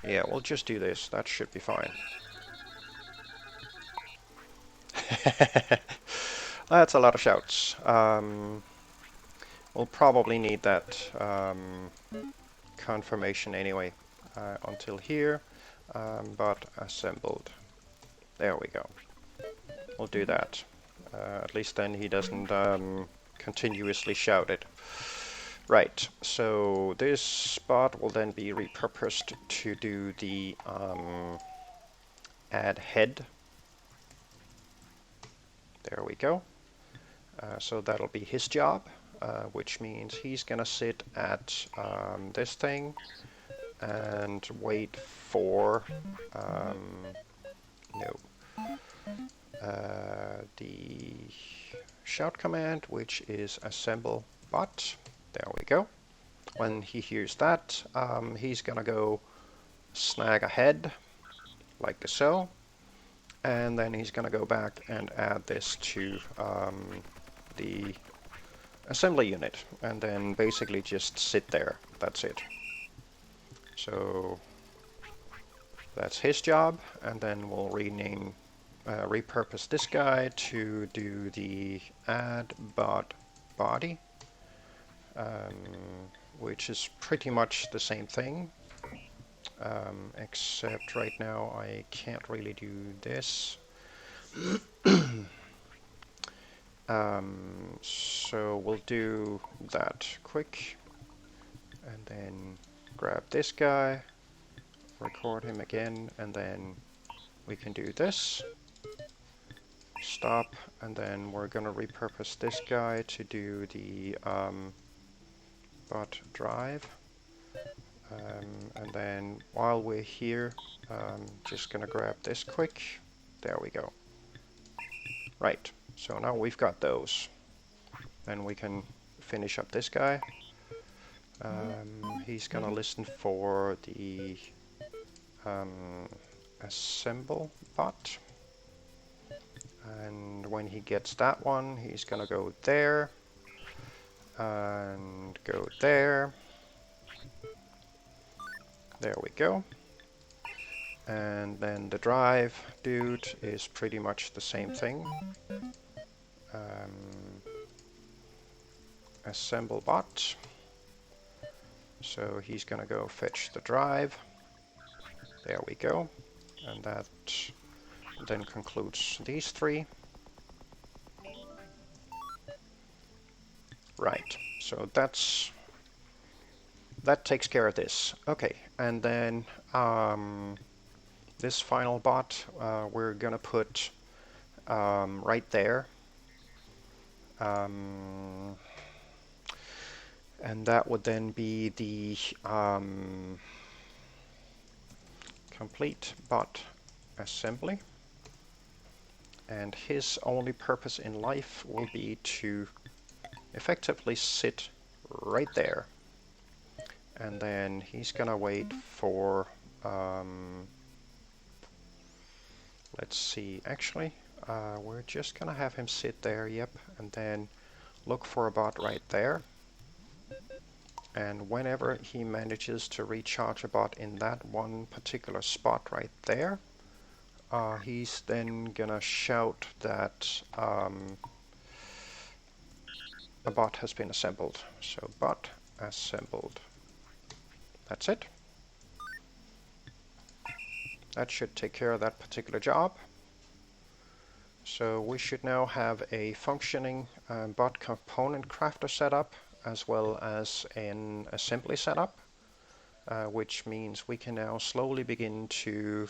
Speaker 1: Yeah, we'll just do this. That should be fine. That's a lot of shouts. We'll probably need that confirmation anyway. Until here, but assembled. There we go. We'll do that. At least then he doesn't continuously shout it. Right, so this spot will then be repurposed to do the add head. There we go. So that'll be his job, which means he's gonna sit at this thing and wait for the shout command, which is assemble bot. There we go. When he hears that, he's gonna go snag a head like so, and then he's gonna go back and add this to the assembly unit, and then basically just sit there. That's it. So that's his job, and then we'll repurpose this guy to do the add bot body, which is pretty much the same thing, except right now I can't really do this. So we'll do that quick, and then grab this guy, record him again, and then we can do this. Stop, and then we're going to repurpose this guy to do the bot drive. And then while we're here, just going to grab this quick. There we go. Right, so now we've got those. Then we can finish up this guy. He's going to listen for the assemble bot. And when he gets that one, he's going to go there and go there. There we go. And then the drive dude is pretty much the same thing. Assemble bot. So he's going to go fetch the drive. There we go. And that then concludes these three. Right, so that takes care of this. Okay, and then this final bot we're gonna put right there. And that would then be the complete bot assembly. And his only purpose in life will be to effectively sit right there. And then he's gonna wait for, let's see, actually, we're just gonna have him sit there, yep, and then look for a bot right there. And whenever he manages to recharge a bot in that one particular spot right there, he's then gonna shout that a bot has been assembled. So bot assembled. That's it. That should take care of that particular job. So we should now have a functioning bot component crafter setup, as well as an assembly setup, which means we can now slowly begin to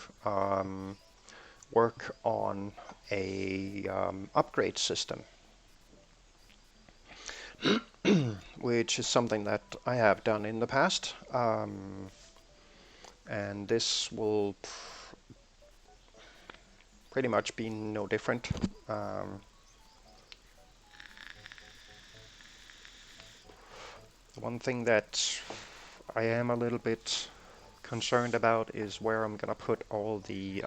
Speaker 1: work on a upgrade system, which is something that I have done in the past, and this will pretty much be no different. One thing that I am a little bit concerned about is where I'm gonna put all the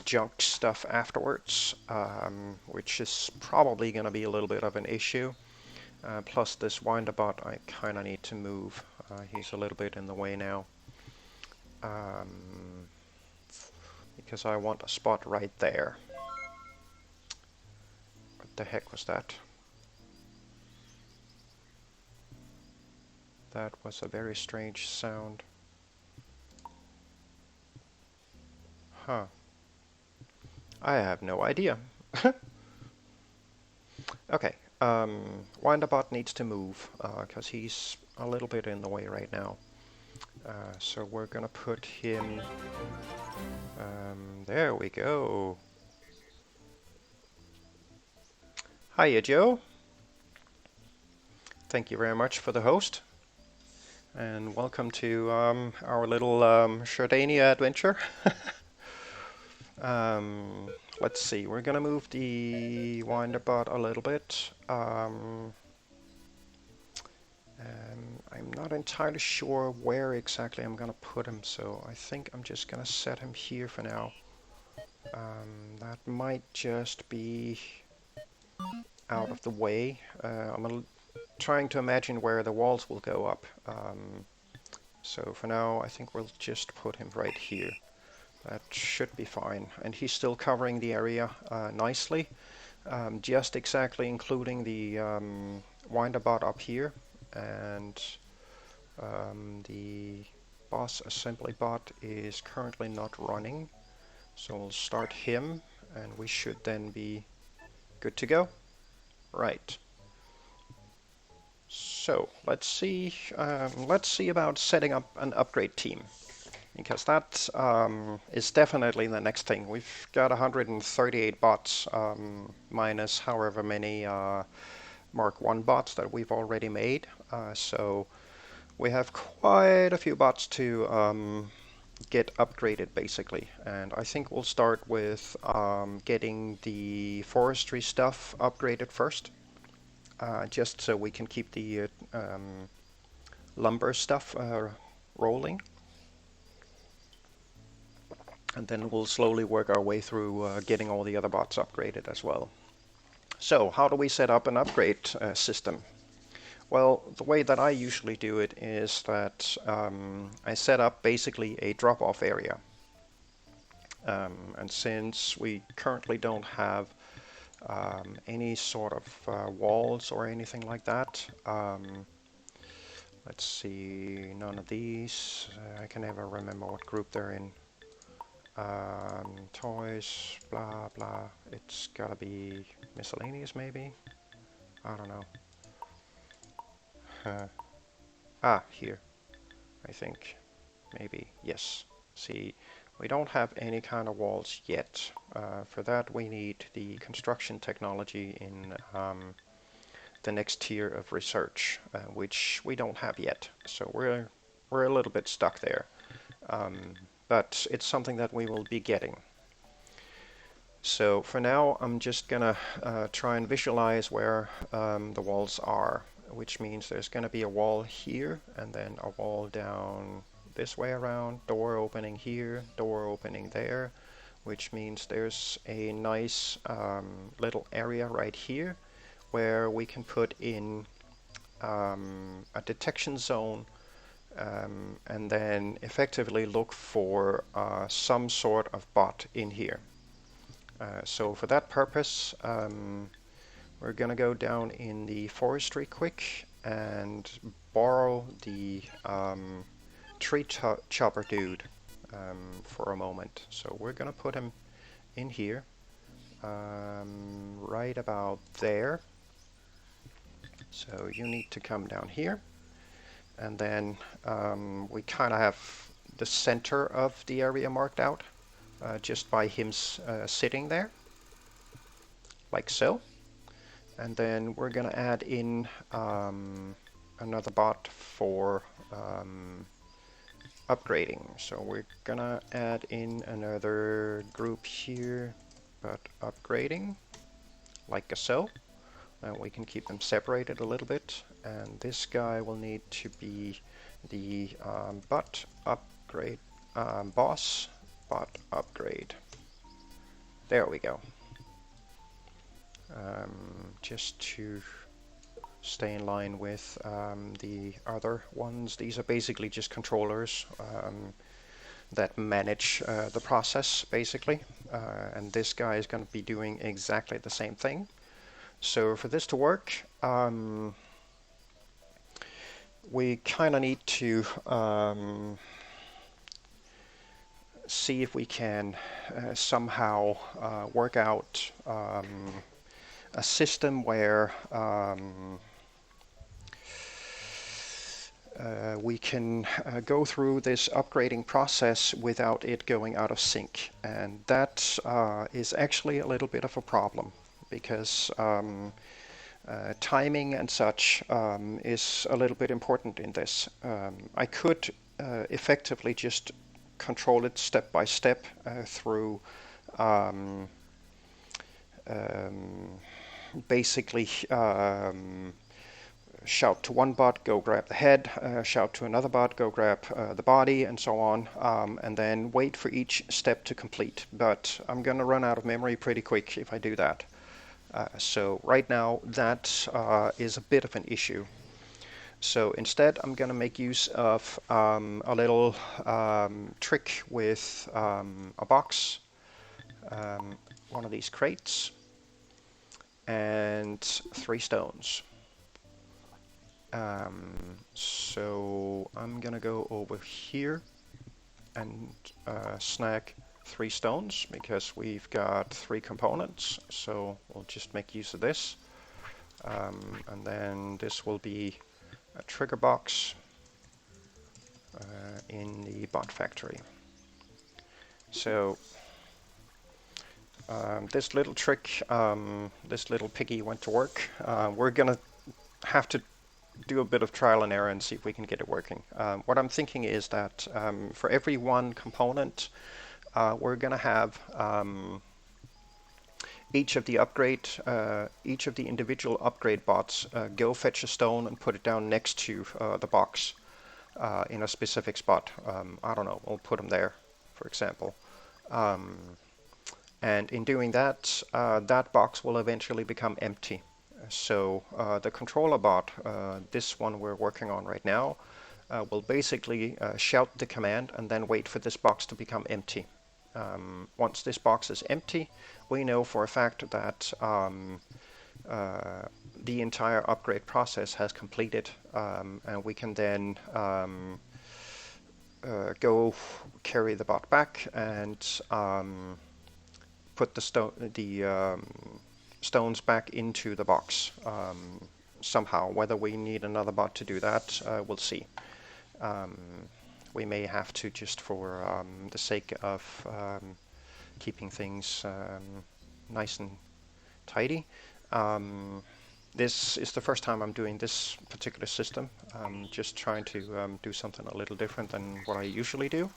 Speaker 1: junk stuff afterwards, which is probably gonna be a little bit of an issue. Plus this winderbot I kinda need to move. He's a little bit in the way now. Because I want a spot right there. What the heck was that? That was a very strange sound. Huh. I have no idea. Okay, winderbot needs to move, because he's a little bit in the way right now. So we're gonna put him... there we go. Hiya, Joe. Thank you very much for the host. And welcome to our little Shardania adventure. Let's see, we're gonna move the winderbot a little bit. I'm not entirely sure where exactly I'm gonna put him, so I think I'm just gonna set him here for now. That might just be out of the way. I'm trying to imagine where the walls will go up. So for now, I think we'll just put him right here. That should be fine. And he's still covering the area nicely. Just exactly including the winderbot up here. And the boss assembly bot is currently not running. So we'll start him, and we should then be good to go. Right. So let's see about setting up an upgrade team, because that is definitely the next thing. We've got 138 bots, minus however many Mark 1 bots that we've already made. So we have quite a few bots to get upgraded, basically. And I think we'll start with getting the forestry stuff upgraded first. Just so we can keep the lumber stuff rolling. And then we'll slowly work our way through getting all the other bots upgraded as well. So how do we set up an upgrade system? Well, the way that I usually do it is that I set up basically a drop-off area. And since we currently don't have any sort of walls or anything like that. Let's see, none of these. I can never remember what group they're in. Toys, blah, blah. It's gotta be miscellaneous, maybe? I don't know. Here. I think. Maybe. Yes. See, we don't have any kind of walls yet. For that we need the construction technology in the next tier of research, which we don't have yet. So we're a little bit stuck there. But it's something that we will be getting. So for now I'm just gonna try and visualize where the walls are, which means there's gonna be a wall here and then a wall down this way around, door opening here, door opening there, which means there's a nice little area right here where we can put in a detection zone and then effectively look for some sort of bot in here. So for that purpose, we're gonna go down in the forestry quick and borrow the tree chopper dude for a moment. So we're gonna put him in here, right about there. So you need to come down here, and then we kind of have the center of the area marked out just by him sitting there, like so. And then we're gonna add in another bot for upgrading. So we're gonna add in another group here, but upgrading, like so. And we can keep them separated a little bit. And this guy will need to be the bot upgrade boss bot upgrade. There we go. Just to stay in line with the other ones. These are basically just controllers that manage the process, basically. And this guy is going to be doing exactly the same thing. So for this to work, we kind of need to see if we can somehow work out a system where we can go through this upgrading process without it going out of sync. And that is actually a little bit of a problem, because timing and such is a little bit important in this. I could effectively just control it step by step through basically shout to one bot, go grab the head, shout to another bot, go grab the body, and so on, and then wait for each step to complete. But I'm going to run out of memory pretty quick if I do that. So right now that is a bit of an issue. So instead I'm going to make use of a little trick with a box, one of these crates, and 3 stones. So I'm gonna go over here and snag 3 stones, because we've got 3 components, so we'll just make use of this. And then this will be a trigger box in the bot factory. So this little trick, this little piggy went to work. We're gonna have to do a bit of trial and error and see if we can get it working. What I'm thinking is that for every one component, we're going to have each of the individual upgrade bots go fetch a stone and put it down next to the box in a specific spot. I don't know, we'll put them there, for example. And in doing that, that box will eventually become empty. So the controller bot, this one we're working on right now, will basically shout the command and then wait for this box to become empty. Once this box is empty, we know for a fact that the entire upgrade process has completed, and we can then go carry the bot back and put the stones back into the box somehow. Whether we need another bot to do that, we'll see. We may have to, just for the sake of keeping things nice and tidy. This is the first time I'm doing this particular system. I'm just trying to do something a little different than what I usually do.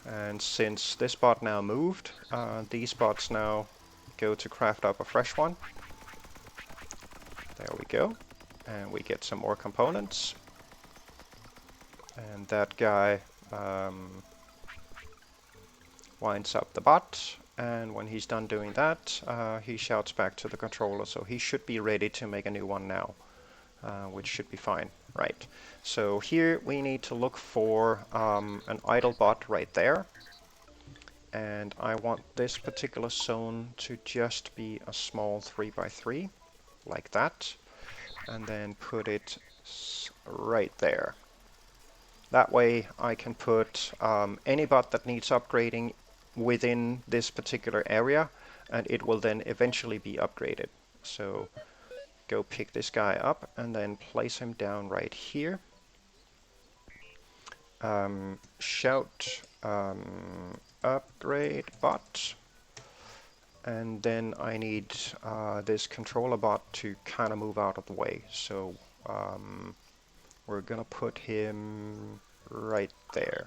Speaker 1: And since this bot now moved, these bots now go to craft up a fresh one. There we go. And we get some more components. And that guy winds up the bot. And when he's done doing that, he shouts back to the controller. So he should be ready to make a new one now, which should be fine. Right. So here we need to look for an idle bot right there. And I want this particular zone to just be a small 3x3, like that. And then put it right there. That way I can put any bot that needs upgrading within this particular area, and it will then eventually be upgraded. So go pick this guy up and then place him down right here. Shout upgrade bot, and then I need this controller bot to kind of move out of the way. So we're gonna put him right there,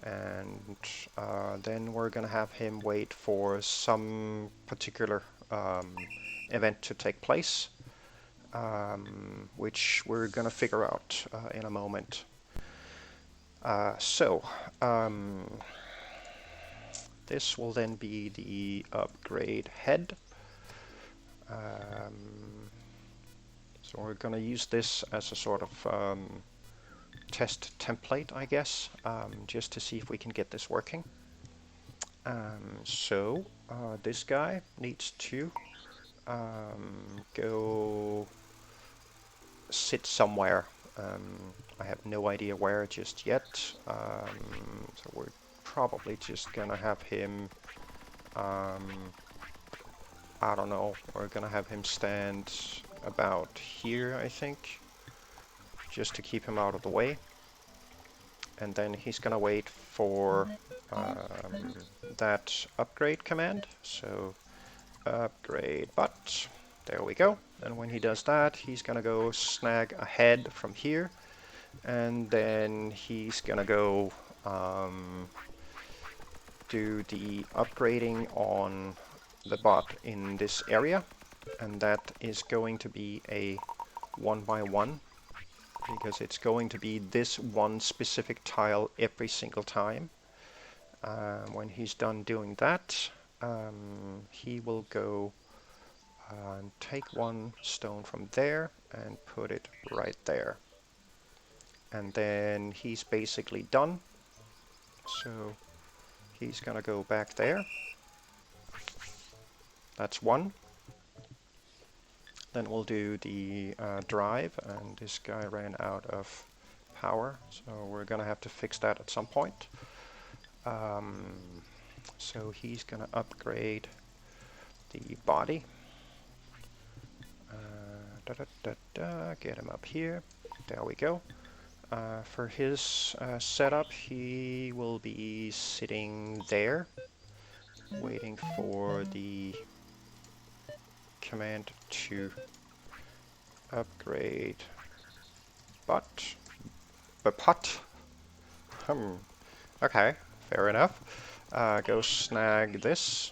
Speaker 1: and then we're gonna have him wait for some particular event to take place, which we're gonna figure out in a moment. So this will then be the upgrade head. So we're going to use this as a sort of test template, I guess, just to see if we can get this working. So this guy needs to go sit somewhere. I have no idea where just yet. So we're probably just gonna have him, I don't know, we're gonna have him stand about here, I think, just to keep him out of the way. And then he's gonna wait for that upgrade command. So upgrade bot, there we go. And when he does that, he's gonna go snag a head from here, and then he's gonna go do the upgrading on the bot in this area, and that is going to be a 1x1, because it's going to be this one specific tile every single time. When he's done doing that, he will go and take one stone from there and put it right there. And then he's basically done. So he's gonna go back there. That's one. Then we'll do the drive, and this guy ran out of power, so we're gonna have to fix that at some point. So he's gonna upgrade the body. Get him up here. There we go. For his setup, he will be sitting there, waiting for the command to upgrade bot. Okay, fair enough. Go snag this,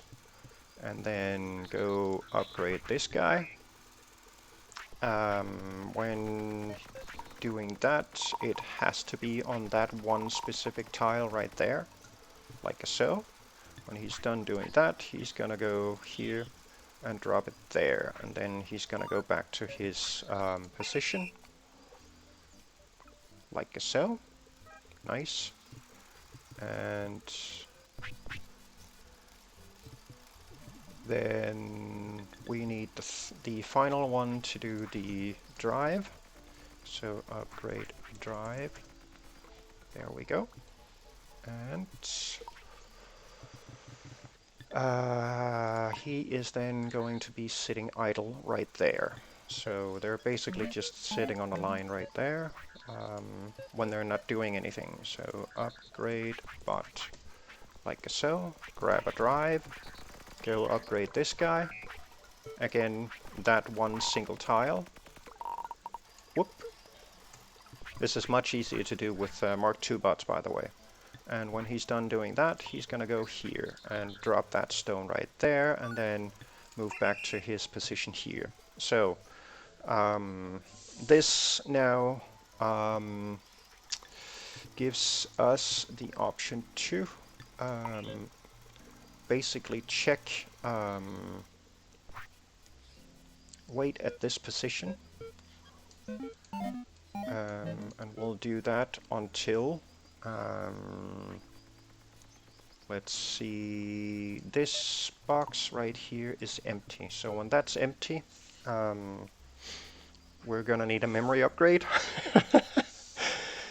Speaker 1: and then go upgrade this guy. When doing that, it has to be on that one specific tile right there, like so. When he's done doing that, he's gonna go here and drop it there, and then he's gonna go back to his position, like so. Nice. And then we need the final one to do the drive. So upgrade drive. There we go. And he is then going to be sitting idle right there. So they're basically just sitting on a line right there when they're not doing anything. So upgrade bot, like so. Grab a drive, go upgrade this guy. Again, that one single tile. Whoop. This is much easier to do with Mark II bots, by the way. And when he's done doing that, he's gonna go here and drop that stone right there, and then move back to his position here. So this now gives us the option to basically check, wait at this position, and we'll do that until let's see, this box right here is empty. So when that's empty, we're gonna need a memory upgrade.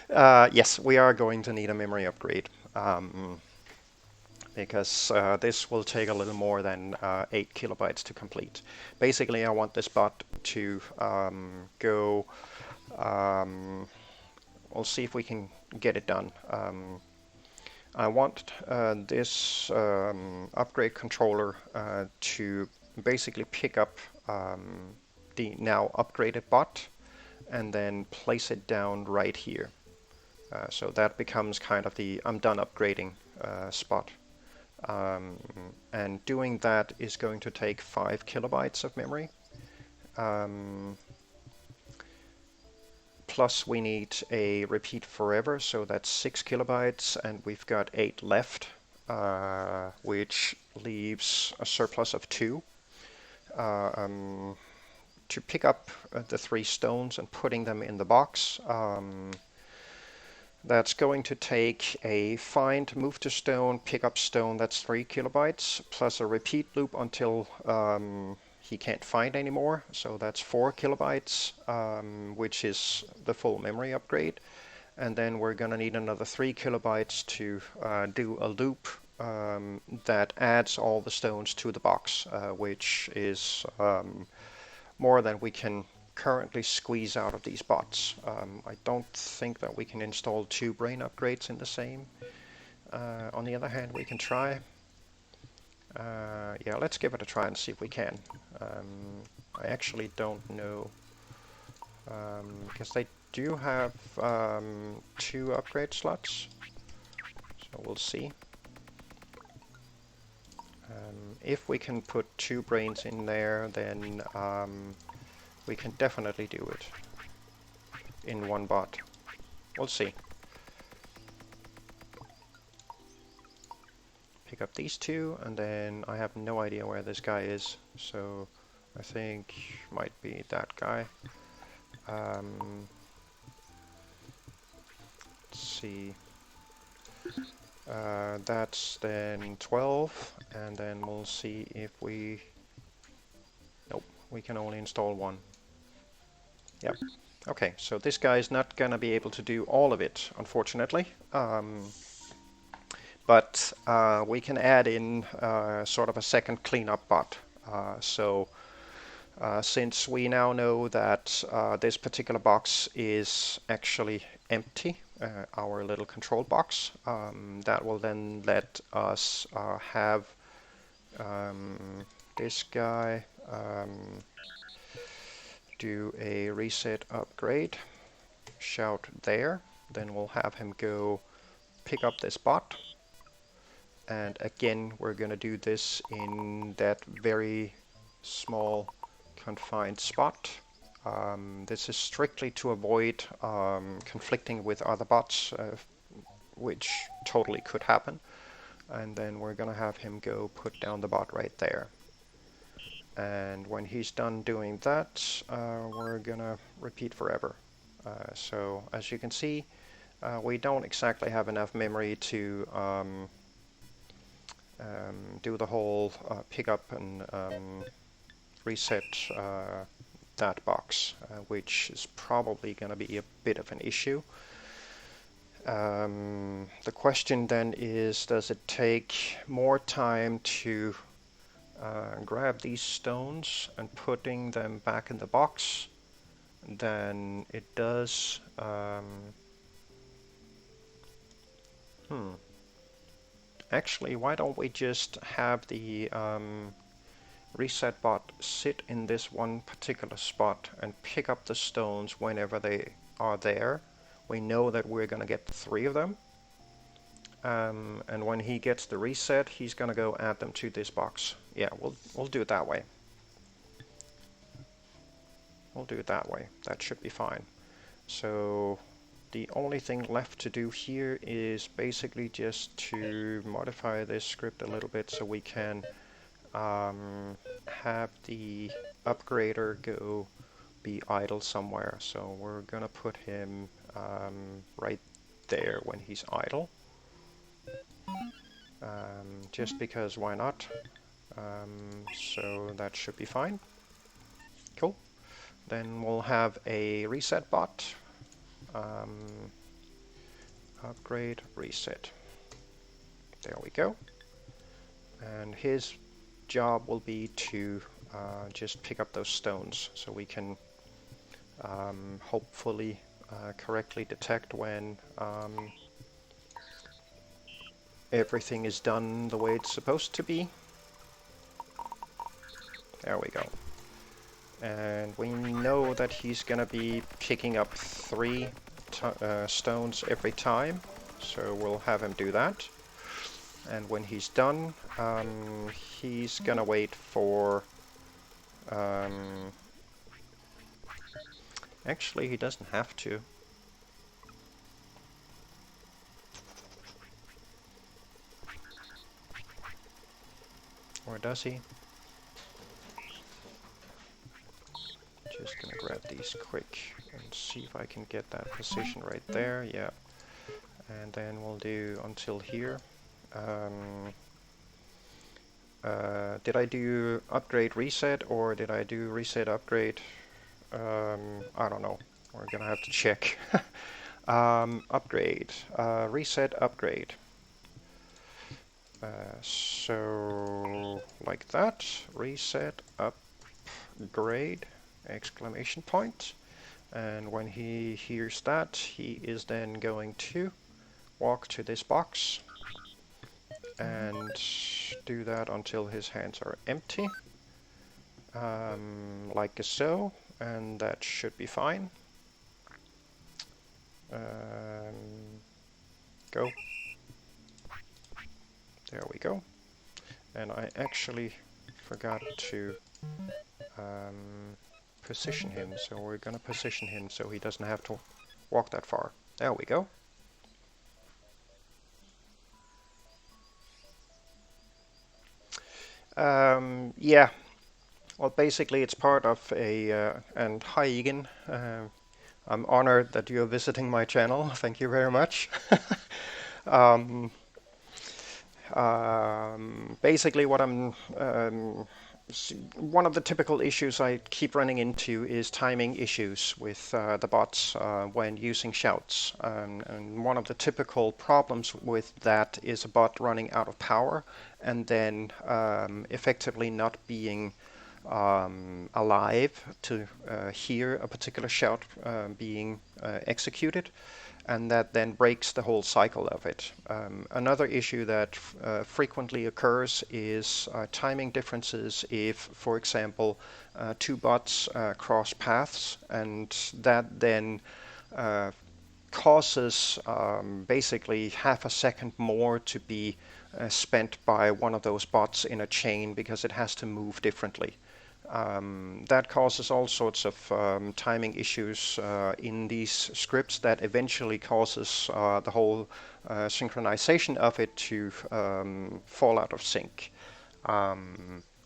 Speaker 1: Yes, we are going to need a memory upgrade. Because this will take a little more than 8 kilobytes to complete. Basically, I want this bot to go. We'll see if we can get it done. I want this upgrade controller to basically pick up the now upgraded bot and then place it down right here. So that becomes kind of the I'm done upgrading spot. And doing that is going to take 5 kilobytes of memory. Plus we need a repeat forever, so that's 6 kilobytes, and we've got 8 left, which leaves a surplus of 2. To pick up the 3 stones and putting them in the box, that's going to take a find, move to stone, pick up stone, that's 3 kilobytes, plus a repeat loop until he can't find anymore, so that's 4 kilobytes, which is the full memory upgrade. And then we're going to need another 3 kilobytes to do a loop that adds all the stones to the box, which is more than we can currently squeeze out of these bots. I don't think that we can install 2 brain upgrades in the same. On the other hand, we can try. Yeah, let's give it a try and see if we can. I actually don't know, because they do have 2 upgrade slots, so we'll see. If we can put 2 brains in there, then we can definitely do it in one bot. We'll see. Pick up these 2, and then I have no idea where this guy is, so I think might be that guy. Let's see. That's then 12, and then we'll see if we... Nope, we can only install 1. Yep. Okay, so this guy is not gonna be able to do all of it, unfortunately. But we can add in sort of a second cleanup bot. Since we now know that this particular box is actually empty, our little control box, that will then let us have this guy do a reset upgrade, shout there, then we'll have him go pick up this bot. And again, we're going to do this in that very small confined spot. This is strictly to avoid conflicting with other bots, which totally could happen. And then we're going to have him go put down the bot right there. And when he's done doing that, we're going to repeat forever. So as you can see, we don't exactly have enough memory to do the whole pick up and reset that box, which is probably going to be a bit of an issue. The question then is, does it take more time to grab these stones and putting them back in the box than it does Actually, why don't we just have the reset bot sit in this one particular spot and pick up the stones whenever they are there. We know that we're going to get 3 of them. And when he gets the reset, he's going to go add them to this box. Yeah, we'll do it that way. We'll do it that way. That should be fine. So the only thing left to do here is basically just to modify this script a little bit so we can have the upgrader go be idle somewhere. So we're gonna put him right there when he's idle. Just because why not? So that should be fine. Cool. Then we'll have a reset bot. Um, upgrade, reset. There we go. And his job will be to just pick up those stones so we can hopefully correctly detect when everything is done the way it's supposed to be. There we go. And we know that he's gonna be picking up 3 stones every time, so we'll have him do that. And when he's done, he's gonna wait for... actually, he doesn't have to. Or does he? Just gonna grab these quick and see if I can get that position right there. Yeah. And then we'll do until here. Did I do upgrade reset or did I do reset upgrade? I don't know. We're gonna have to check. Upgrade. Reset upgrade. So like that. Reset upgrade. Exclamation point. And when he hears that, he is then going to walk to this box and do that until his hands are empty, like so, and that should be fine. Go. There we go. And I actually forgot to position him, so we're gonna position him so he doesn't have to walk that far. There we go. Yeah. Well, basically, it's part of a and hi Egan. I'm honored that you're visiting my channel. Thank you very much. um, Basically, what one of the typical issues I keep running into is timing issues with the bots when using shouts. And one of the typical problems with that is a bot running out of power and then effectively not being alive to hear a particular shout being executed, and that then breaks the whole cycle of it. Another issue that frequently occurs is timing differences if, for example, 2 bots cross paths, and that then causes basically half a second more to be spent by one of those bots in a chain because it has to move differently. That causes all sorts of timing issues in these scripts that eventually causes the whole synchronization of it to fall out of sync.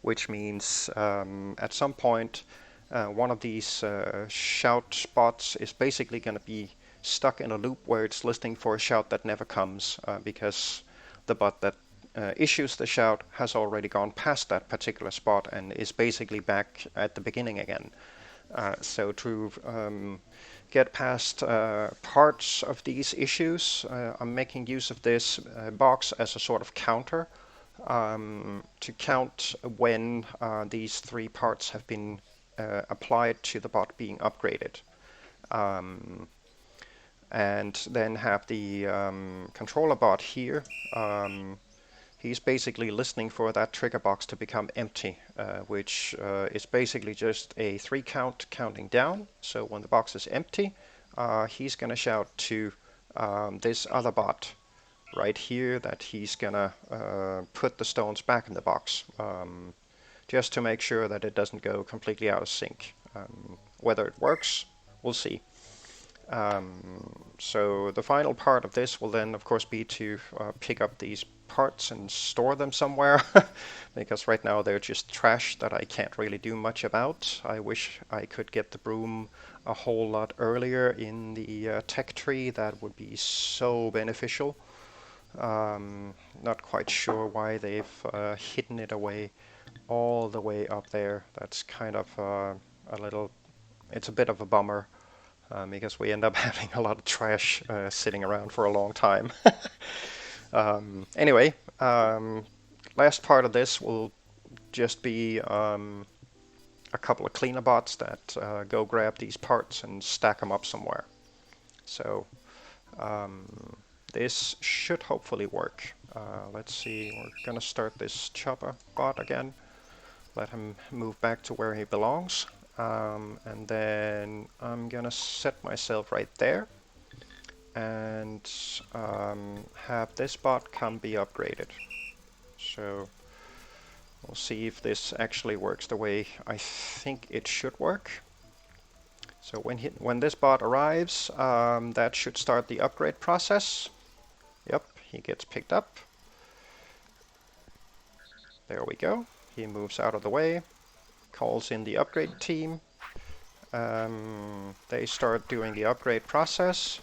Speaker 1: Which means at some point one of these shout bots is basically going to be stuck in a loop where it's listening for a shout that never comes because the bot that issues the shout has already gone past that particular spot and is basically back at the beginning again. So to get past parts of these issues, I'm making use of this box as a sort of counter to count when these 3 parts have been applied to the bot being upgraded. And then have the controller bot here. He's basically listening for that trigger box to become empty, which is basically just a 3 count counting down. So when the box is empty, he's going to shout to this other bot right here that he's going to put the stones back in the box, just to make sure that it doesn't go completely out of sync. Whether it works, we'll see. So the final part of this will then, of course, be to pick up these parts and store them somewhere, because right now they're just trash that I can't really do much about. I wish I could get the broom a whole lot earlier in the tech tree. That would be so beneficial. Not quite sure why they've hidden it away all the way up there. That's kind of a little it's a bit of a bummer because we end up having a lot of trash sitting around for a long time. Anyway, last part of this will just be a couple of cleaner bots that go grab these parts and stack them up somewhere. So this should hopefully work. Let's see, we're gonna start this chopper bot again. Let him move back to where he belongs. And then I'm gonna set myself right there and have this bot come be upgraded. So we'll see if this actually works the way I think it should work. So when this bot arrives, that should start the upgrade process. Yep, he gets picked up. There we go. He moves out of the way, calls in the upgrade team. They start doing the upgrade process.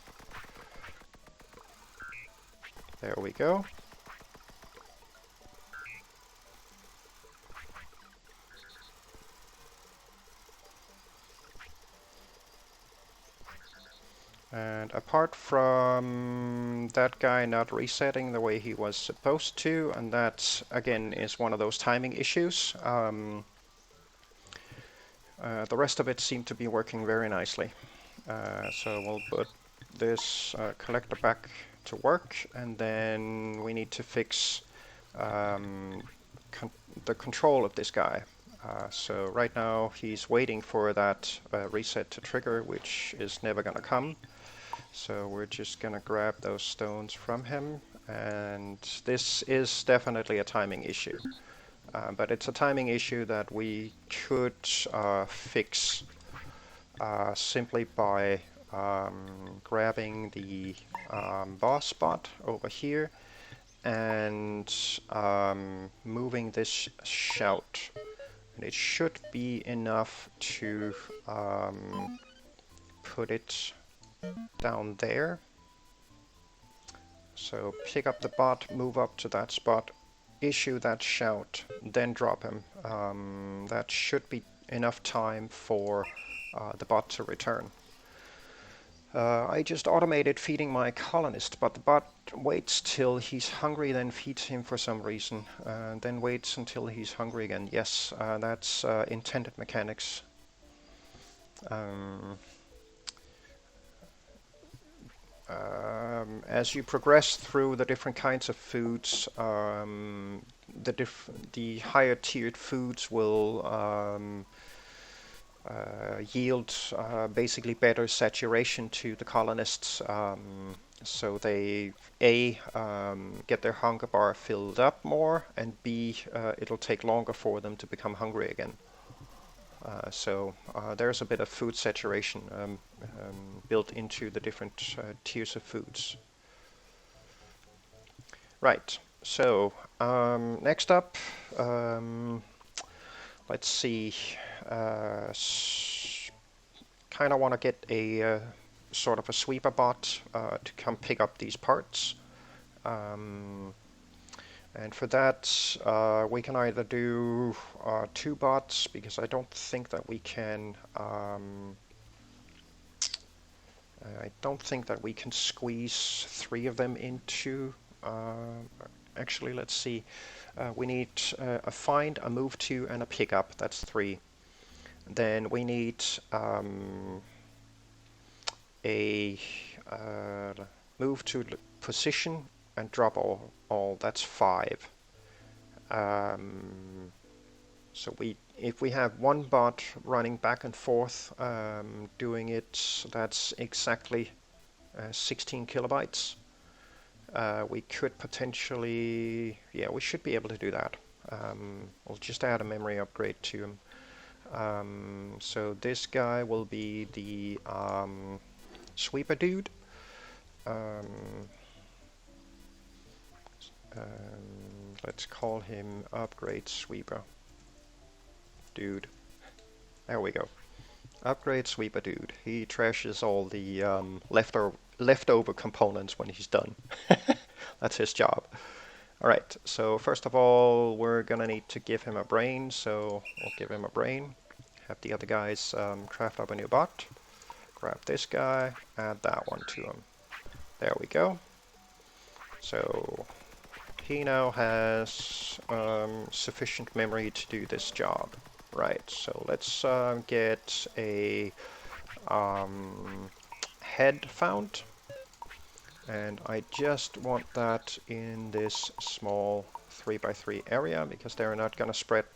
Speaker 1: There we go. And apart from that guy not resetting the way he was supposed to, and that again is one of those timing issues, the rest of it seemed to be working very nicely. So we'll put this collector back to work, and then we need to fix the control of this guy. So right now he's waiting for that reset to trigger, which is never going to come. So we're just going to grab those stones from him, and this is definitely a timing issue. But it's a timing issue that we could fix simply by grabbing the boss spot over here and moving this shout. And it should be enough to put it down there. So pick up the bot, move up to that spot, issue that shout, then drop him. That should be enough time for the bot to return. I just automated feeding my colonist, but the bot waits till he's hungry, then feeds him for some reason, then waits until he's hungry again. Yes, that's intended mechanics. As you progress through the different kinds of foods, the higher tiered foods will yield basically better saturation to the colonists, so they get their hunger bar filled up more, and B, it'll take longer for them to become hungry again. So there's a bit of food saturation built into the different tiers of foods. Right, so next up, let's see, kind of want to get a sort of a sweeper bot to come pick up these parts. And for that, we can either do 2 bots, because I don't think that we can squeeze 3 of them into. Actually, let's see. We need a find, a move to, and a pickup. That's 3. Then we need a move to position and drop all. That's 5. So if we have one bot running back and forth doing it, that's exactly 16 kilobytes. We could potentially, yeah, we should be able to do that. We'll just add a memory upgrade to him. So this guy will be the sweeper dude. Let's call him Upgrade Sweeper Dude. There we go. Upgrade Sweeper Dude. He trashes all the leftover components when he's done. That's his job. Alright, so first of all, we're gonna need to give him a brain, so we'll give him a brain. have the other guys craft up a new bot. Grab this guy, add that one to him. There we go. So he now has sufficient memory to do this job. Right, so let's get a head found. And I just want that in this small 3x3 area because they're not going to spread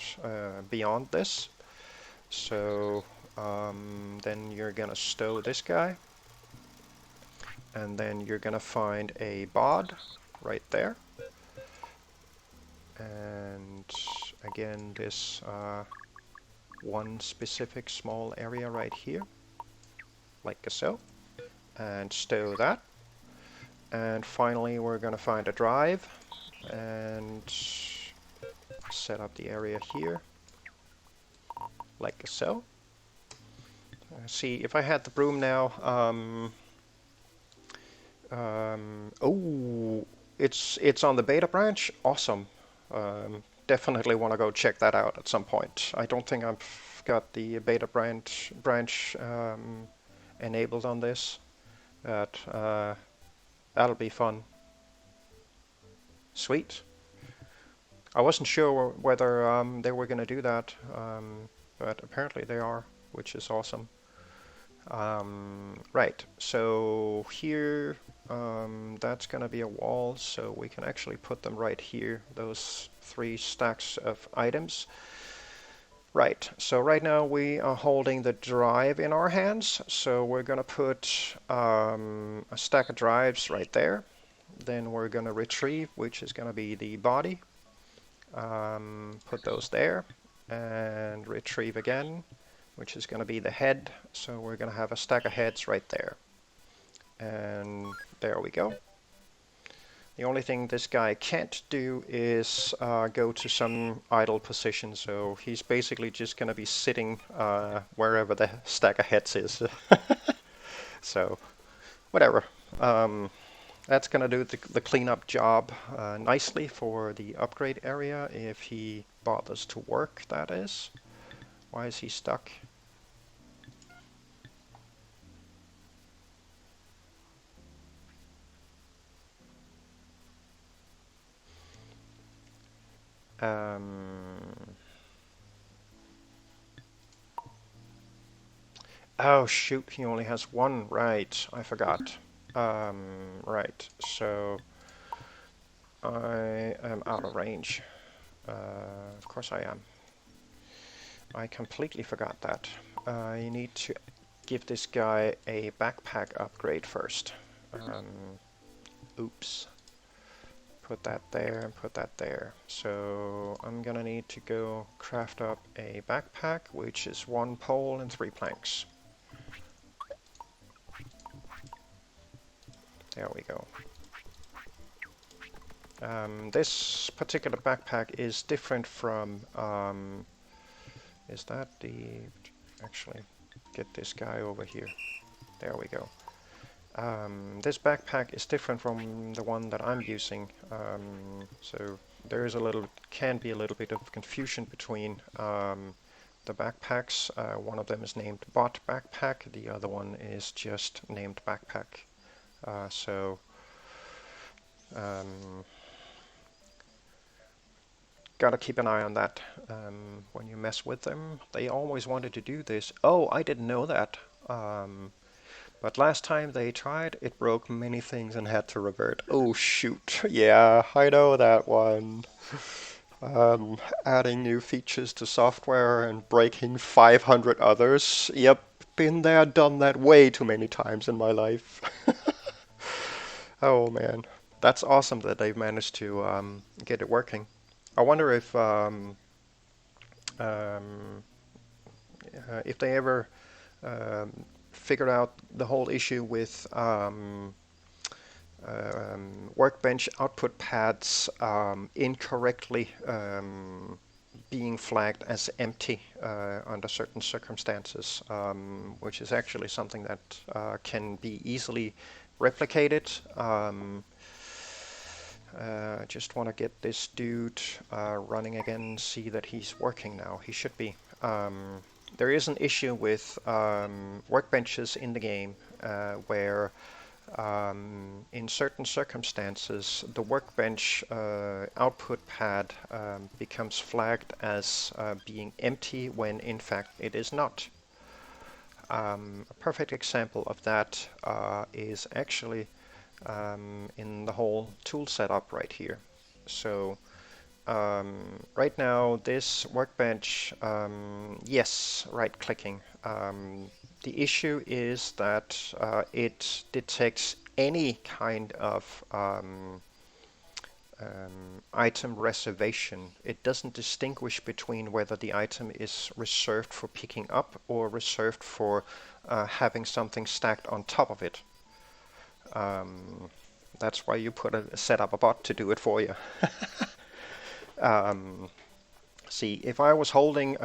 Speaker 1: beyond this. So then you're going to stow this guy. And then you're going to find a bod right there. And again, this one specific small area right here, like so. And stow that. And finally, we're going to find a drive and set up the area here, like so. See, if I had the broom now, oh, it's on the beta branch. Awesome. Definitely want to go check that out at some point. I don't think I've got the beta branch enabled on this, but that'll be fun. Sweet. I wasn't sure whether they were going to do that, but apparently they are, which is awesome. Right, so here that's going to be a wall, so we can actually put them right here, those 3 stacks of items. Right, so right now we are holding the drive in our hands, so we're going to put a stack of drives right there. Then we're going to retrieve, which is going to be the body. Put those there, and retrieve again, which is going to be the head. So we're going to have a stack of heads right there. And there we go. The only thing this guy can't do is go to some idle position, so he's basically just going to be sitting wherever the stack of heads is. So, whatever. That's going to do the cleanup job nicely for the upgrade area, if he bothers to work, that is. Why is he stuck? Oh shoot, he only has one. Right, I forgot. Right, so I am out of range. Of course I am. I completely forgot that. I need to give this guy a backpack upgrade first. Oops. Put that there and put that there. So I'm gonna need to go craft up a backpack, which is 1 pole and 3 planks. There we go. This particular backpack is different from, is that the, actually get this guy over here. There we go. This backpack is different from the one that I'm using, so there is can be a little bit of confusion between the backpacks. One of them is named Bot Backpack, the other one is just named Backpack. Gotta keep an eye on that when you mess with them. They always wanted to do this. Oh, I didn't know that. But last time they tried, it broke many things and had to revert. Oh shoot, yeah, I know that one. Adding new features to software and breaking 500 others. Yep, been there, done that way too many times in my life. Oh man, that's awesome that they've managed to get it working. I wonder if they ever figured out the whole issue with workbench output pads incorrectly being flagged as empty under certain circumstances, which is actually something that can be easily replicated. Just want to get this dude running again, see that he's working now. He should be. there is an issue with workbenches in the game where in certain circumstances the workbench output pad becomes flagged as being empty when in fact it is not. A perfect example of that is actually in the whole tool setup right here. So right now this workbench, yes, right clicking. The issue is that it detects any kind of item reservation. It doesn't distinguish between whether the item is reserved for picking up or reserved for having something stacked on top of it. Um, that's why you set up a bot to do it for you. um, See, if I was holding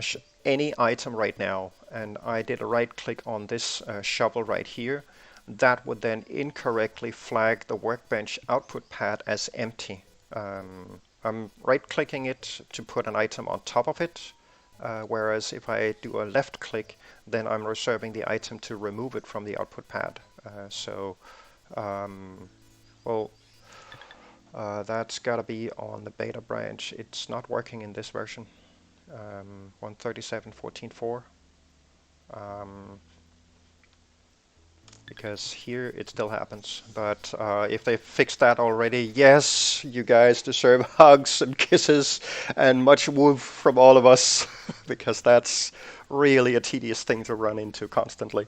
Speaker 1: any item right now and I did a right click on this shovel right here, that would then incorrectly flag the workbench output pad as empty. I'm right clicking it to put an item on top of it, whereas if I do a left click, then I'm reserving the item to remove it from the output pad. Um, well, that's got to be on the beta branch. It's not working in this version. 137.14.4, because here it still happens. But if they fixed that already, yes, you guys deserve hugs and kisses and much woof from all of us, because that's really a tedious thing to run into constantly.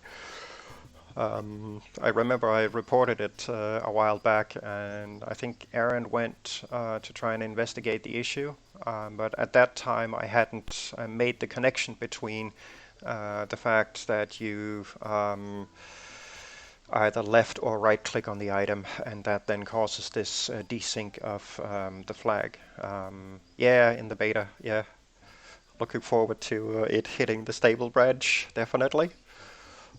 Speaker 1: I remember I reported it a while back, and I think Aaron went to try and investigate the issue. But at that time, I hadn't made the connection between the fact that you either left or right click on the item, and that then causes this desync of the flag. Yeah, in the beta, yeah. Looking forward to it hitting the stable branch, definitely.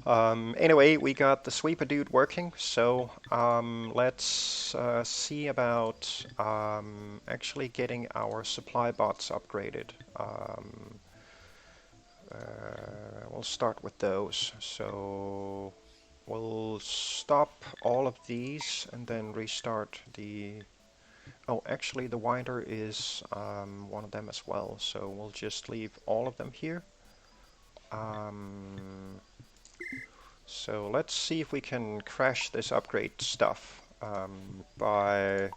Speaker 1: Anyway, we got the sweeper dude working, so let's see about actually getting our supply bots upgraded. We'll start with those. So we'll stop all of these and then restart the... Oh, actually the winder is one of them as well, so we'll just leave all of them here. So let's see if we can crash this upgrade stuff by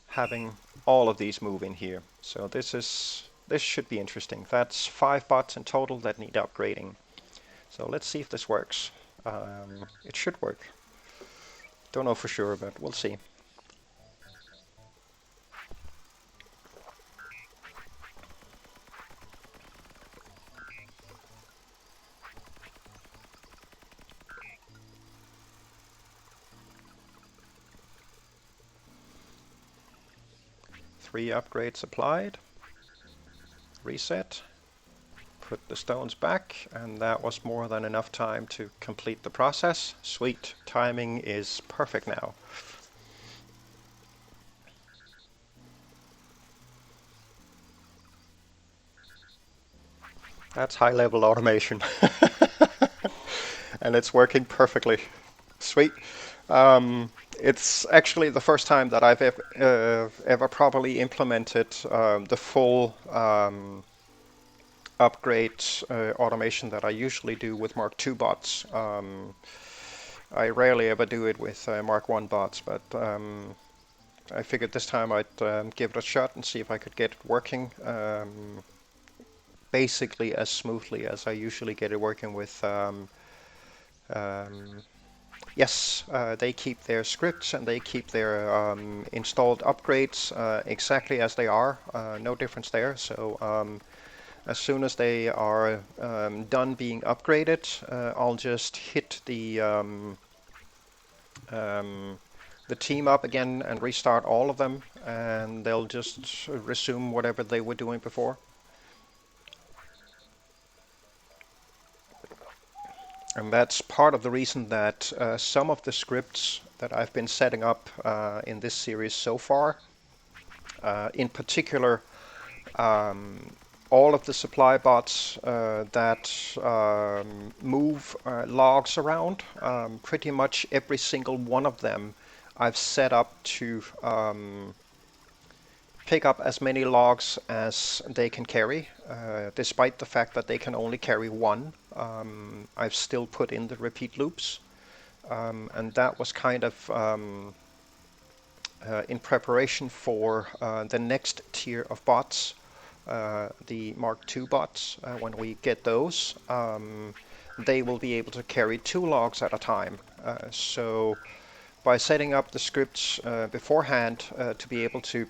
Speaker 1: having all of these move in here. So this should be interesting. That's 5 bots in total that need upgrading. So let's see if this works. It should work. Don't know for sure, but we'll see. Three upgrades applied. Reset. Put the stones back, and that was more than enough time to complete the process. Sweet. Timing is perfect now. That's high-level automation. And it's working perfectly. Sweet. It's actually the first time that I've ever properly implemented the full upgrade automation that I usually do with Mark II bots. I rarely ever do it with Mark I bots, but I figured this time I'd give it a shot and see if I could get it working basically as smoothly as I usually get it working with yes, they keep their scripts and they keep their installed upgrades exactly as they are. No difference there. So as soon as they are done being upgraded, I'll just hit the team up again and restart all of them, and they'll just resume whatever they were doing before. And that's part of the reason that some of the scripts that I've been setting up in this series so far, in particular, all of the supply bots that move logs around, pretty much every single one of them I've set up to pick up as many logs as they can carry. Despite the fact that they can only carry one, I've still put in the repeat loops. And that was kind of in preparation for the next tier of bots, the Mark II bots. When we get those, they will be able to carry 2 logs at a time. So by setting up the scripts beforehand to be able to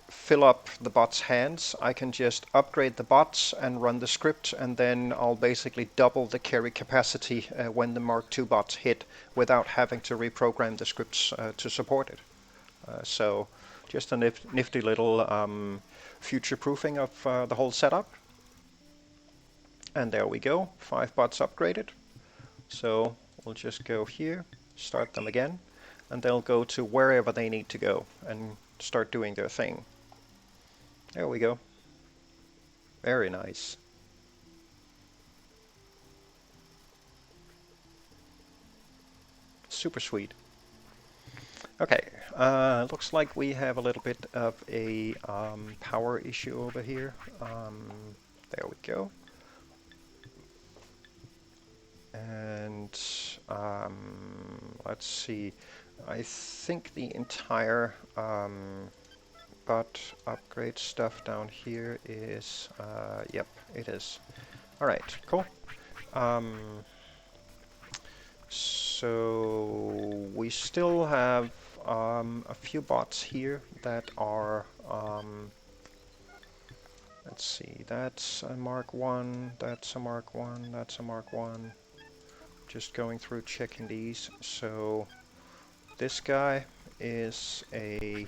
Speaker 1: fill up the bot's hands, I can just upgrade the bots and run the script, and then I'll basically double the carry capacity when the Mark II bots hit without having to reprogram the scripts to support it. So just a nifty little future-proofing of the whole setup. And there we go, 5 bots upgraded. So we'll just go here, start them again, and they'll go to wherever they need to go and start doing their thing. There we go. Very nice. Super sweet. Okay, looks like we have a little bit of a power issue over here. There we go. And let's see. I think the entire bot upgrade stuff down here is, yep, it is. All right, cool. So we still have a few bots here that are, let's see, that's a Mark 1, that's a Mark 1, that's a Mark 1. Just going through checking these. So this guy is a,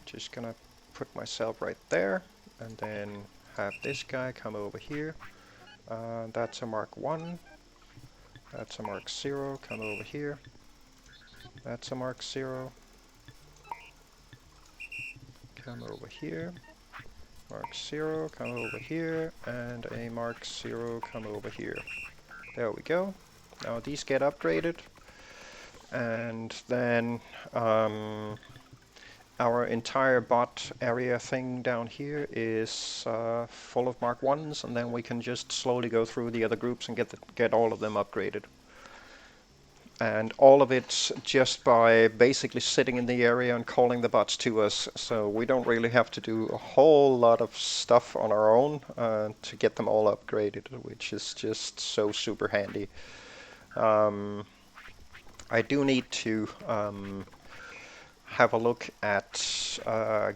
Speaker 1: just gonna put myself right there and then have this guy come over here. That's a Mark 1. That's a Mark 0. Come over here. That's a Mark 0. Come over here. Mark 0. Come over here. And a Mark 0. Come over here. There we go. Now these get upgraded. And then our entire bot area thing down here is full of Mark 1s, and then we can just slowly go through the other groups and get all of them upgraded. And all of it just by basically sitting in the area and calling the bots to us, so we don't really have to do a whole lot of stuff on our own to get them all upgraded, which is just so super handy. I do need to have a look at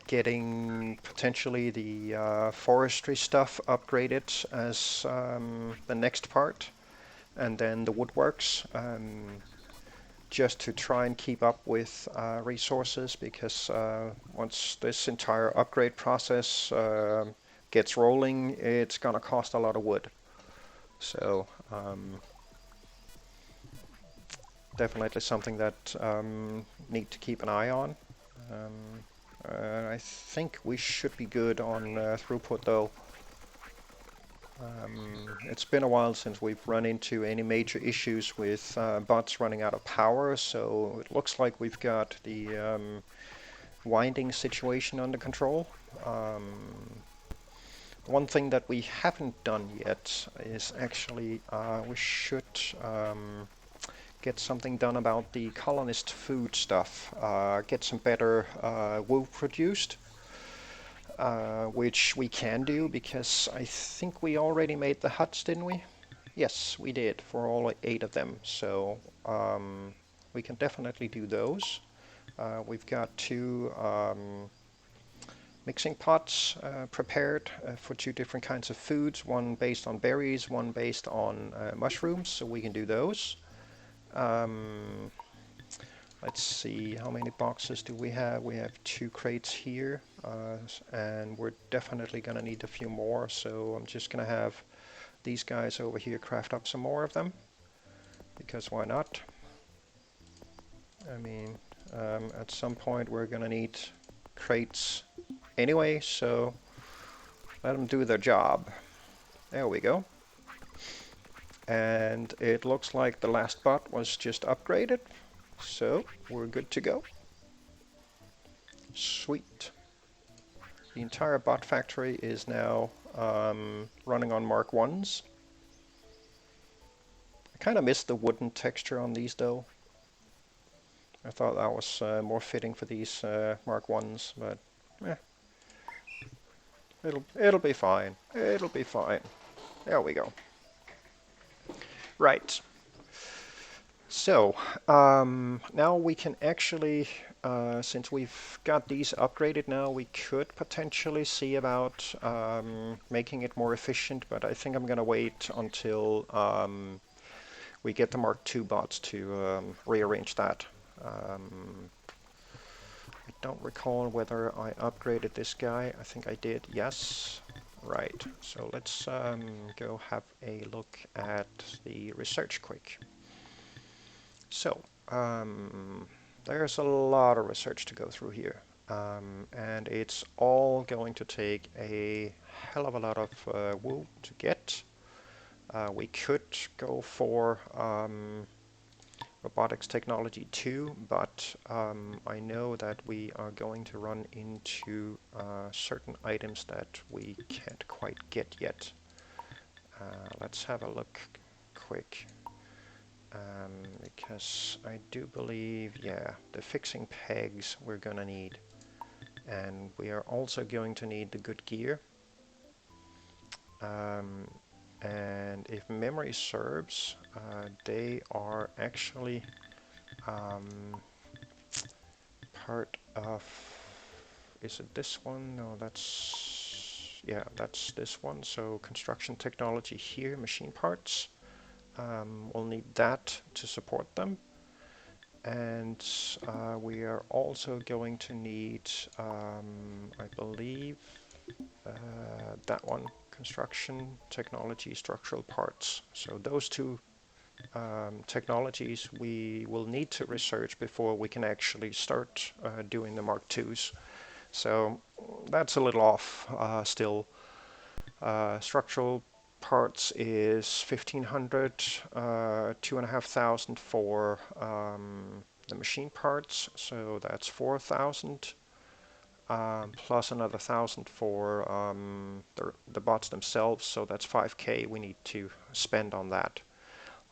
Speaker 1: getting potentially the forestry stuff upgraded as the next part, and then the woodworks, just to try and keep up with resources, because once this entire upgrade process gets rolling, it's gonna cost a lot of wood. So definitely something that need to keep an eye on. I think we should be good on throughput though. It's been a while since we've run into any major issues with bots running out of power, so it looks like we've got the winding situation under control. One thing that we haven't done yet is actually we should get something done about the colonist food stuff, get some better wool produced, which we can do because I think we already made the huts, didn't we? Yes, we did, for all 8 of them, so we can definitely do those. We've got 2 mixing pots prepared for 2 different kinds of foods, one based on berries, one based on mushrooms, so we can do those. Let's see, how many boxes do we have? We have 2 crates here, and we're definitely going to need a few more, so I'm just going to have these guys over here craft up some more of them, because why not? I mean, at some point we're going to need crates anyway, so let them do their job. There we go. And it looks like the last bot was just upgraded, so we're good to go. Sweet. The entire bot factory is now running on Mark 1s. I kind of missed the wooden texture on these though. I thought that was more fitting for these Mark 1s, but it'll be fine. It'll be fine. There we go. Right. So now we can actually, since we've got these upgraded now, we could potentially see about making it more efficient, but I think I'm going to wait until we get the Mark II bots to rearrange that. I don't recall whether I upgraded this guy. I think I did, yes. Right, so let's go have a look at the research quick. So, there's a lot of research to go through here, and it's all going to take a hell of a lot of woo to get. We could go for robotics technology too, but I know that we are going to run into certain items that we can't quite get yet. Let's have a look quick. Because I do believe, yeah, the fixing pegs we're gonna need, and we are also going to need the good gear. And if memory serves, they are actually part of, is it this one? No, that's, yeah, that's this one. So construction technology here, machine parts. We'll need that to support them. And we are also going to need, I believe, that one, construction technology, structural parts. So those two technologies we will need to research before we can actually start doing the Mark IIs. So that's a little off still. Structural parts is 1,500, 2,500 for the machine parts, so that's 4,000, plus another 1,000 for the bots themselves, so that's 5K we need to spend on that,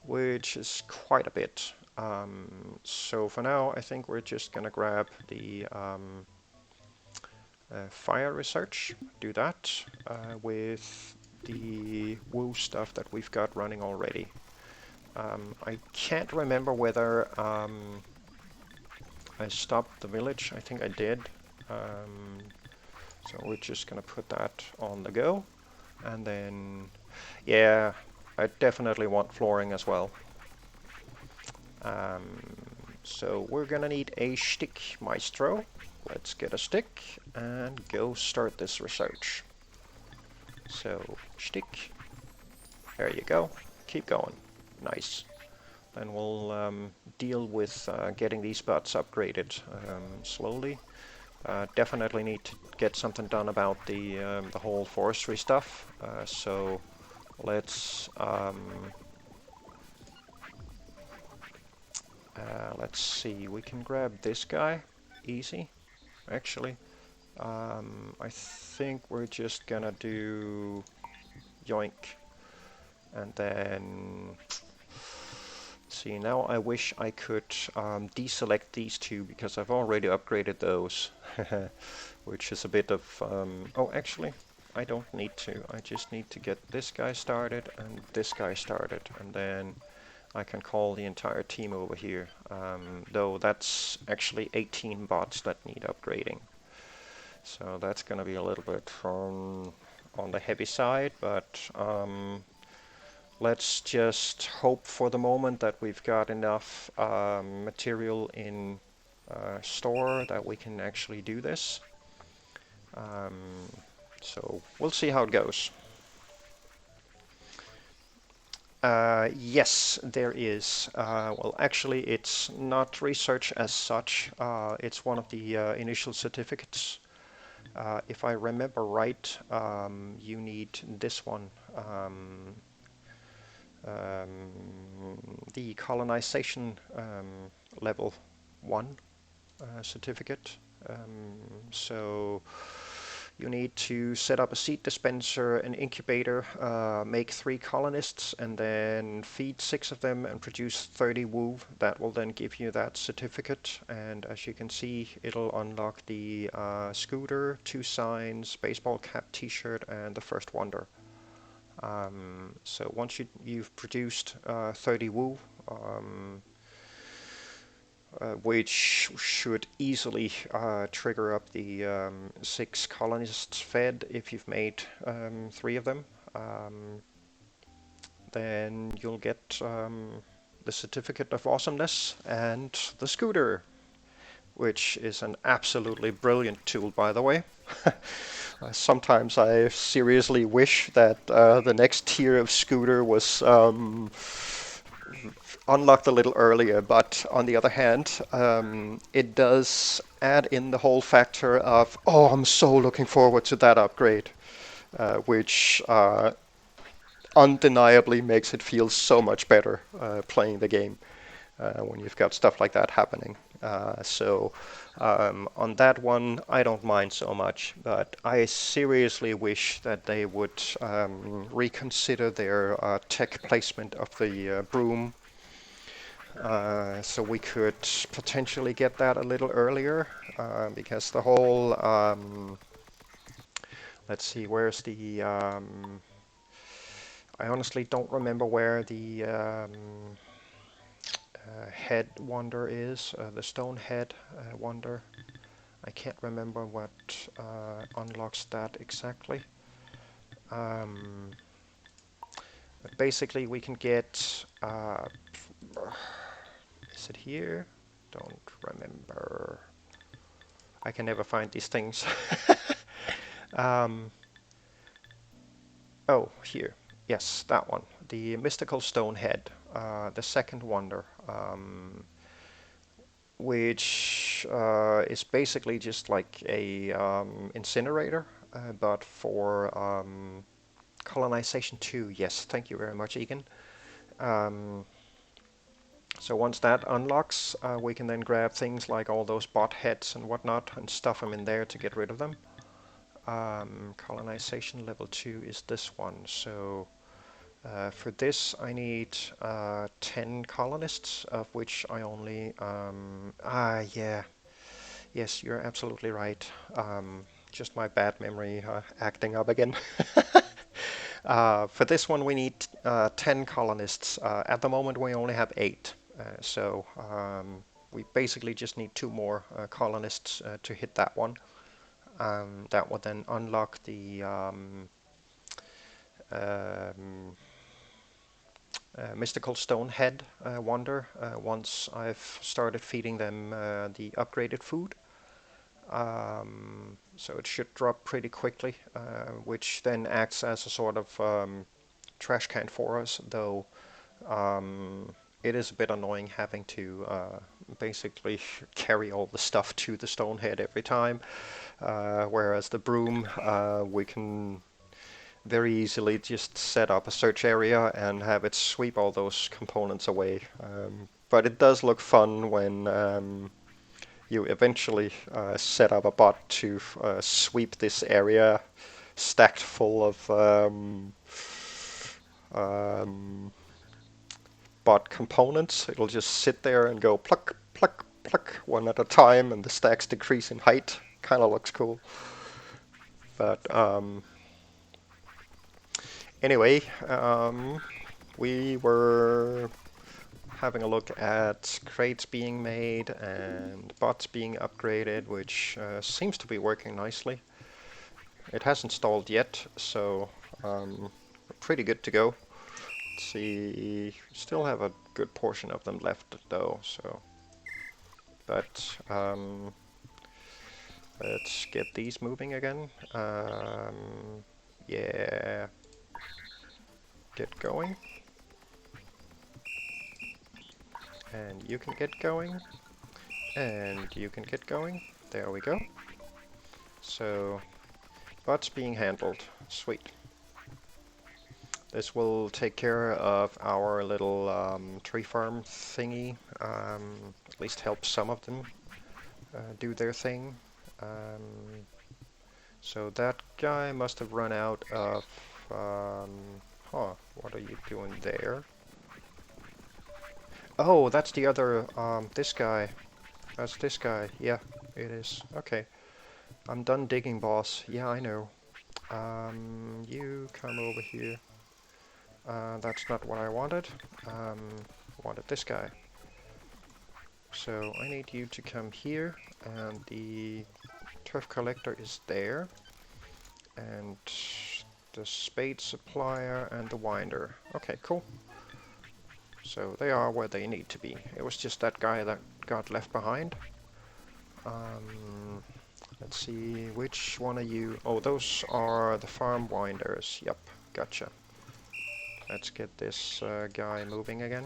Speaker 1: which is quite a bit. So for now, I think we're just gonna grab the fire research, do that with the woo stuff that we've got running already. I can't remember whether I stopped the village. I think I did. So we're just gonna put that on the go. And then, yeah, I definitely want flooring as well. So we're gonna need a stick maestro. Let's get a stick and go start this research. So, stick. There you go. Keep going. Nice. Then we'll deal with getting these bots upgraded slowly. Definitely need to get something done about the whole forestry stuff. So let's see. We can grab this guy easy. Actually, I think we're just gonna do yoink, and then see. Now I wish I could deselect these two because I've already upgraded those, which is a bit of oh, actually I don't need to. I just need to get this guy started and this guy started, and then I can call the entire team over here. Though that's actually 18 bots that need upgrading. So that's going to be a little bit on the heavy side, but let's just hope for the moment that we've got enough material in store that we can actually do this. So we'll see how it goes. Yes, there is. Well, actually, it's not research as such. It's one of the initial certificates. If I remember right, you need this one, the colonization level 1 certificate. So you need to set up a seed dispenser, an incubator, make 3 colonists, and then feed 6 of them and produce 30 woo. That will then give you that certificate. And as you can see, it'll unlock the scooter, 2 signs, baseball cap, t-shirt, and the first wonder. So once you've produced 30 woo, which should easily trigger up the 6 colonists fed if you've made 3 of them. Then you'll get the Certificate of Awesomeness and the scooter, which is an absolutely brilliant tool, by the way. Sometimes I seriously wish that the next tier of scooter was unlocked a little earlier, but on the other hand, it does add in the whole factor of, oh, I'm so looking forward to that upgrade, which undeniably makes it feel so much better playing the game when you've got stuff like that happening. So on that one, I don't mind so much, but I seriously wish that they would reconsider their tech placement of the broom, so we could potentially get that a little earlier, because the whole, let's see, where's the, I honestly don't remember where the head wonder is, the stone head wonder. I can't remember what unlocks that exactly. But basically we can get, is it here? Don't remember. I can never find these things. Oh, here. Yes, that one. The mystical stone head, the second wonder, which is basically just like a incinerator, but for colonization 2. Yes, thank you very much, Egan. So once that unlocks, we can then grab things like all those bot heads and whatnot and stuff them in there to get rid of them. Colonization level 2 is this one. So for this I need 10 colonists, of which I only... yeah. Yes, you're absolutely right. Just my bad memory acting up again. For this one we need 10 colonists. At the moment we only have 8. So we basically just need 2 more colonists to hit that one. That will then unlock the mystical stone head wonder once I've started feeding them the upgraded food. So it should drop pretty quickly, which then acts as a sort of trash can for us, though it is a bit annoying having to basically carry all the stuff to the stonehead every time, whereas the broom, we can very easily just set up a search area and have it sweep all those components away. But it does look fun when you eventually set up a bot to sweep this area stacked full of bot components. It'll just sit there and go pluck, pluck, pluck one at a time, and the stacks decrease in height. Kind of looks cool. But anyway, we were having a look at crates being made and bots being upgraded, which seems to be working nicely. It hasn't stalled yet, so we're pretty good to go. Let's see, still have a good portion of them left though, so. But let's get these moving again. Yeah, get going. And you can get going. And you can get going. There we go. So, bots being handled. Sweet. This will take care of our little tree farm thingy. At least help some of them do their thing. So that guy must have run out of... what are you doing there? Oh, that's the other, this guy. That's this guy. Yeah, it is. Okay. I'm done digging, boss. Yeah, I know. You come over here. That's not what I wanted. Wanted this guy. So I need you to come here, and the turf collector is there, and the spade supplier and the winder. Okay, cool. So they are where they need to be. It was just that guy that got left behind. Let's see, which one are you? Oh, those are the farm winders. Yep, gotcha. Let's get this guy moving again.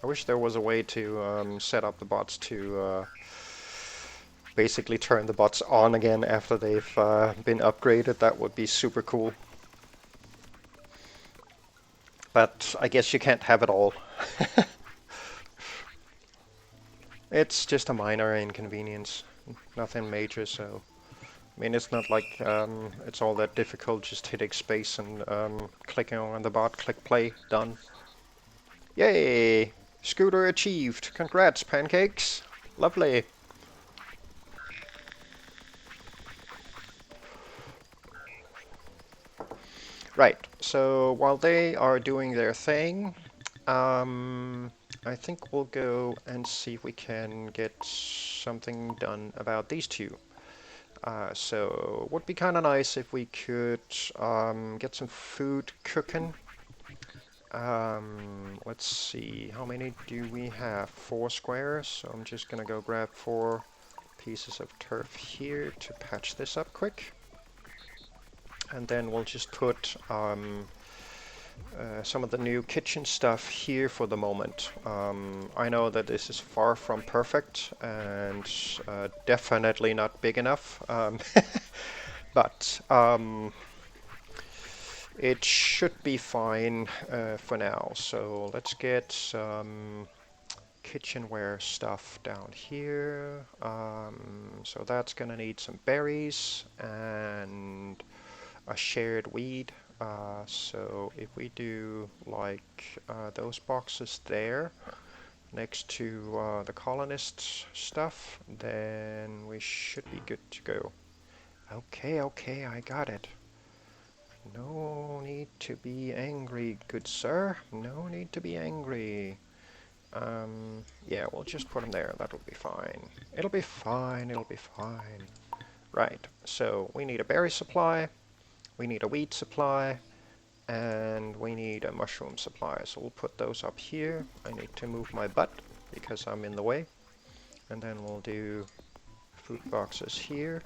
Speaker 1: I wish there was a way to set up the bots to basically turn the bots on again after they've been upgraded. That would be super cool. But I guess you can't have it all. It's just a minor inconvenience, nothing major, so... I mean, it's not like it's all that difficult, just hitting space and clicking on the bot, click play, done. Yay! Scooter achieved! Congrats, pancakes! Lovely! Right, so while they are doing their thing, I think we'll go and see if we can get something done about these two. So it would be kind of nice if we could get some food cooking. Let's see, how many do we have? 4 squares, so I'm just gonna go grab 4 pieces of turf here to patch this up quick. And then we'll just put some of the new kitchen stuff here for the moment. I know that this is far from perfect and definitely not big enough, but it should be fine for now. So let's get some kitchenware stuff down here. So that's gonna need some berries and a shared weed. So if we do like those boxes there next to the colonists stuff, then we should be good to go. Okay, I got it. No need to be angry, good sir. No need to be angry. Yeah, we'll just put them there. That'll be fine. It'll be fine. It'll be fine. Right, so we need a berry supply. We need a weed supply, and we need a mushroom supply. So we'll put those up here. I need to move my butt because I'm in the way. And then we'll do food boxes here,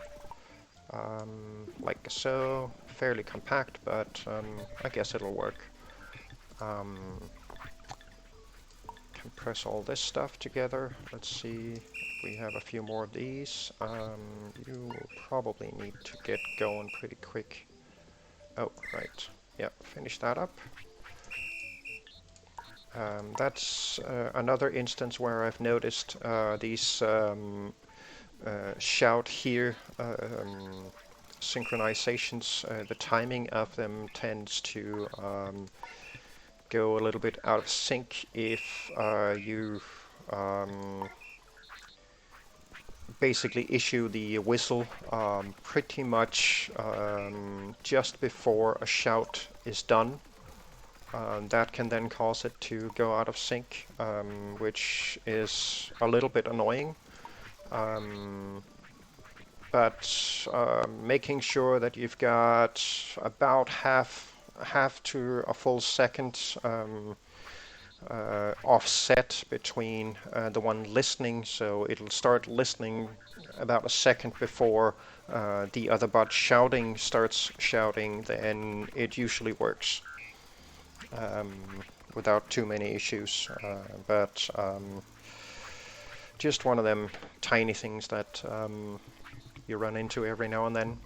Speaker 1: like so. Fairly compact, but I guess it'll work. Compress all this stuff together. Let's see. We have a few more of these. You will probably need to get going pretty quick. Oh, right. Yeah, finish that up. That's another instance where I've noticed these shout here synchronizations. The timing of them tends to go a little bit out of sync if you basically issue the whistle pretty much just before a shout is done. That can then cause it to go out of sync, which is a little bit annoying. But making sure that you've got about half to a full second offset between the one listening, so it'll start listening about a second before the other bot starts shouting, then it usually works without too many issues. But just one of them tiny things that you run into every now and then.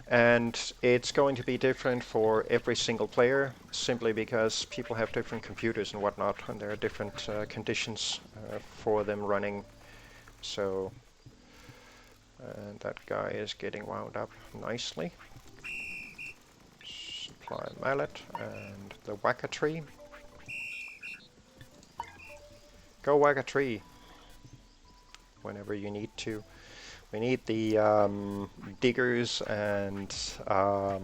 Speaker 1: And it's going to be different for every single player, simply because people have different computers and whatnot, and there are different conditions for them running. So that guy is getting wound up nicely. Supply mallet and the whack a tree. Go whack a tree whenever you need to. We need the diggers and the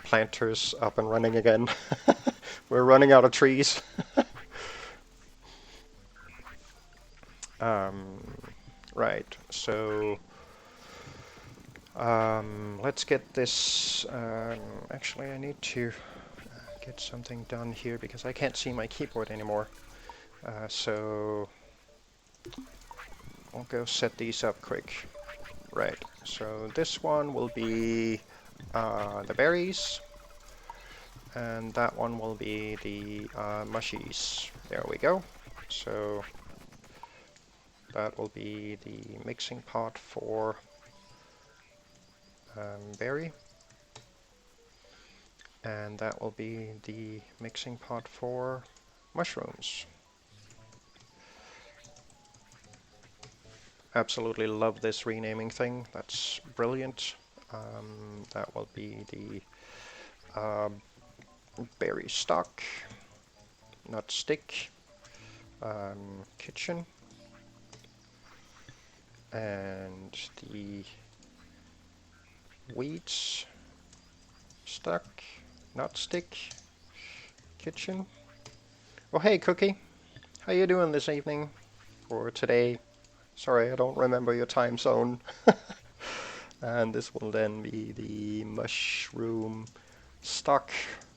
Speaker 1: planters up and running again. We're running out of trees. Right, so let's get this. Actually, I need to get something done here because I can't see my keyboard anymore. So I'll go set these up quick. Right, so this one will be the berries, and that one will be the mushies. There we go. So that will be the mixing pot for berry, and that will be the mixing pot for mushrooms. Absolutely love this renaming thing. That's brilliant. That will be the berry stock, nut stick, kitchen, and the weeds stock, nut stick, kitchen. Oh hey Cookie, how you doing this evening or today? Sorry, I don't remember your time zone. And this will then be the mushroom stock,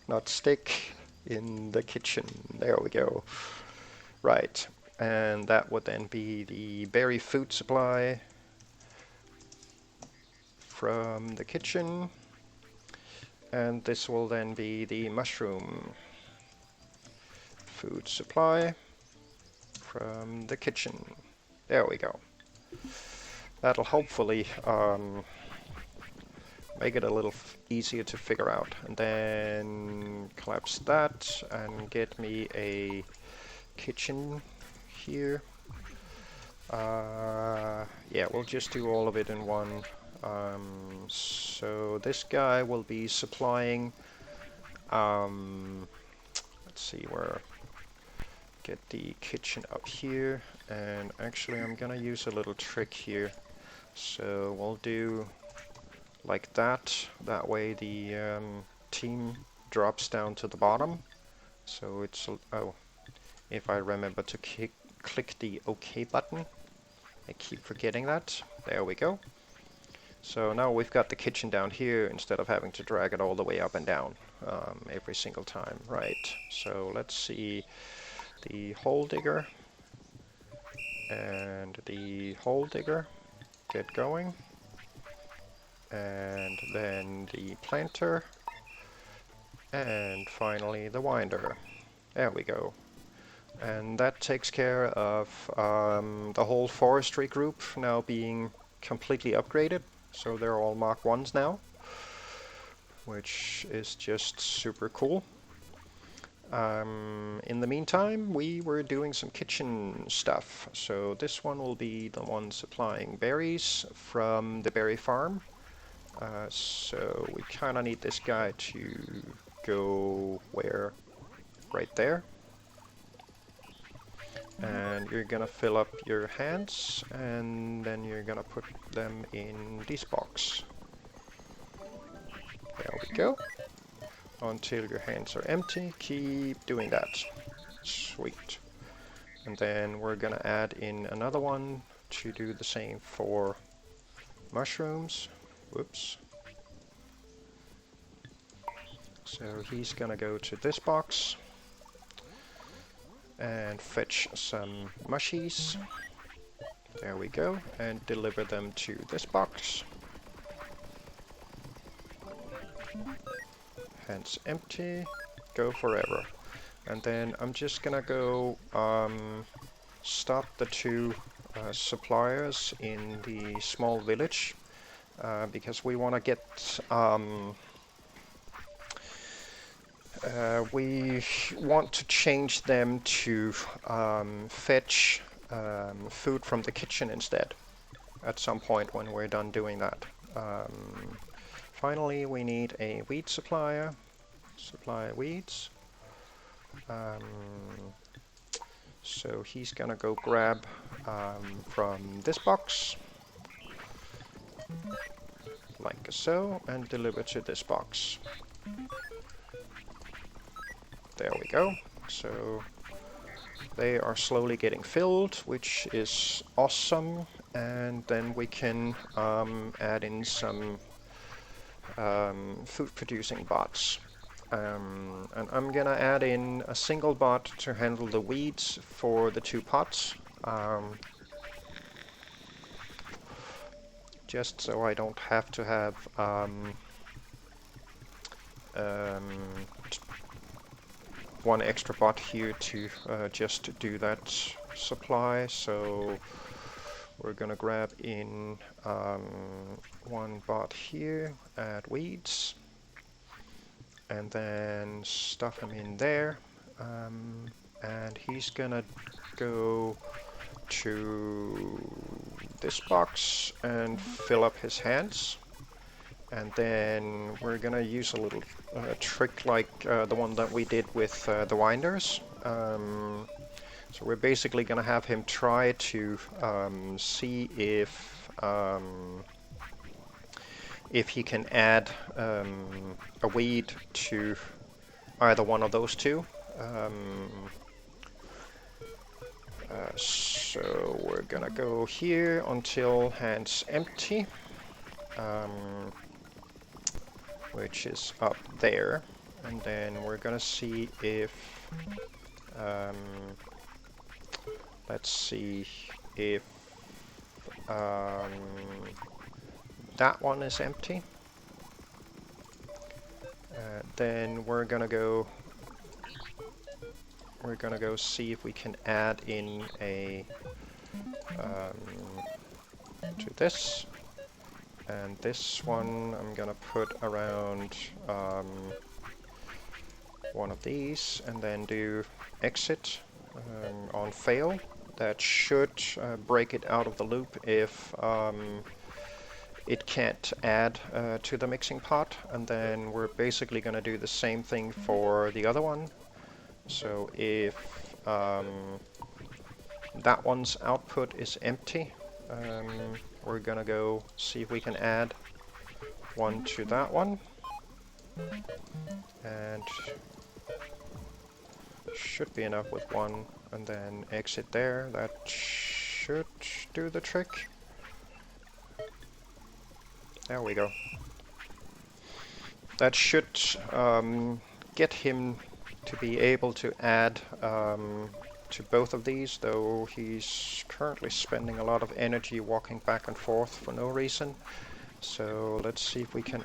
Speaker 1: not stick, in the kitchen. There we go. Right, and that would then be the berry food supply from the kitchen. And this will then be the mushroom food supply from the kitchen. There we go. That'll hopefully make it a little easier to figure out. And then collapse that and get me a kitchen here. Yeah, we'll just do all of it in one. So this guy will be supplying, let's see where, get the kitchen up here, and actually I'm gonna use a little trick here. So we'll do like that. That way the team drops down to the bottom. So it's, oh, if I remember to click the OK button. I keep forgetting that. There we go. So now we've got the kitchen down here instead of having to drag it all the way up and down every single time. Right, so let's see the hole digger and the hole digger get going. And then the planter, and finally the winder. There we go. And that takes care of the whole forestry group now being completely upgraded. So they're all Mark 1s now, which is just super cool. In the meantime, we were doing some kitchen stuff. So this one will be the one supplying berries from the berry farm. So we kind of need this guy to go where? Right there. And you're gonna fill up your hands, and then you're gonna put them in this box. There we go. Until your hands are empty, keep doing that. Sweet. And then we're gonna add in another one to do the same for mushrooms. Whoops. So he's gonna go to this box and fetch some mushies. There we go, and deliver them to this box. Hands empty, go forever. And then I'm just gonna go stop the two suppliers in the small village because we want to get we want to change them to fetch food from the kitchen instead at some point when we're done doing that. Finally, we need a wheat supplier. Supply weeds. So he's gonna go grab from this box, like so, and deliver to this box. There we go. So they are slowly getting filled, which is awesome. And then we can add in some food-producing bots. And I'm gonna add in a single bot to handle the weeds for the two pots. Just so I don't have to have one extra bot here to just do that supply. So we're gonna grab in one bot here, add weeds, and then stuff him in there. And he's gonna go to this box and fill up his hands. And then we're gonna use a little trick like the one that we did with the winders. So we're basically gonna have him try to see if he can add a weed to either one of those two. So we're gonna go here until hands empty, which is up there, and then we're gonna see if let's see if that one is empty. Then we're gonna go see if we can add in a to this, and this one I'm gonna put around one of these, and then do exit on fail. That should break it out of the loop if it can't add to the mixing pot. And then we're basically going to do the same thing for the other one. So if that one's output is empty, we're going to go see if we can add one to that one. And should be enough with one, and then exit there. That should do the trick. There we go. That should get him to be able to add to both of these, though he's currently spending a lot of energy walking back and forth for no reason. So let's see if we can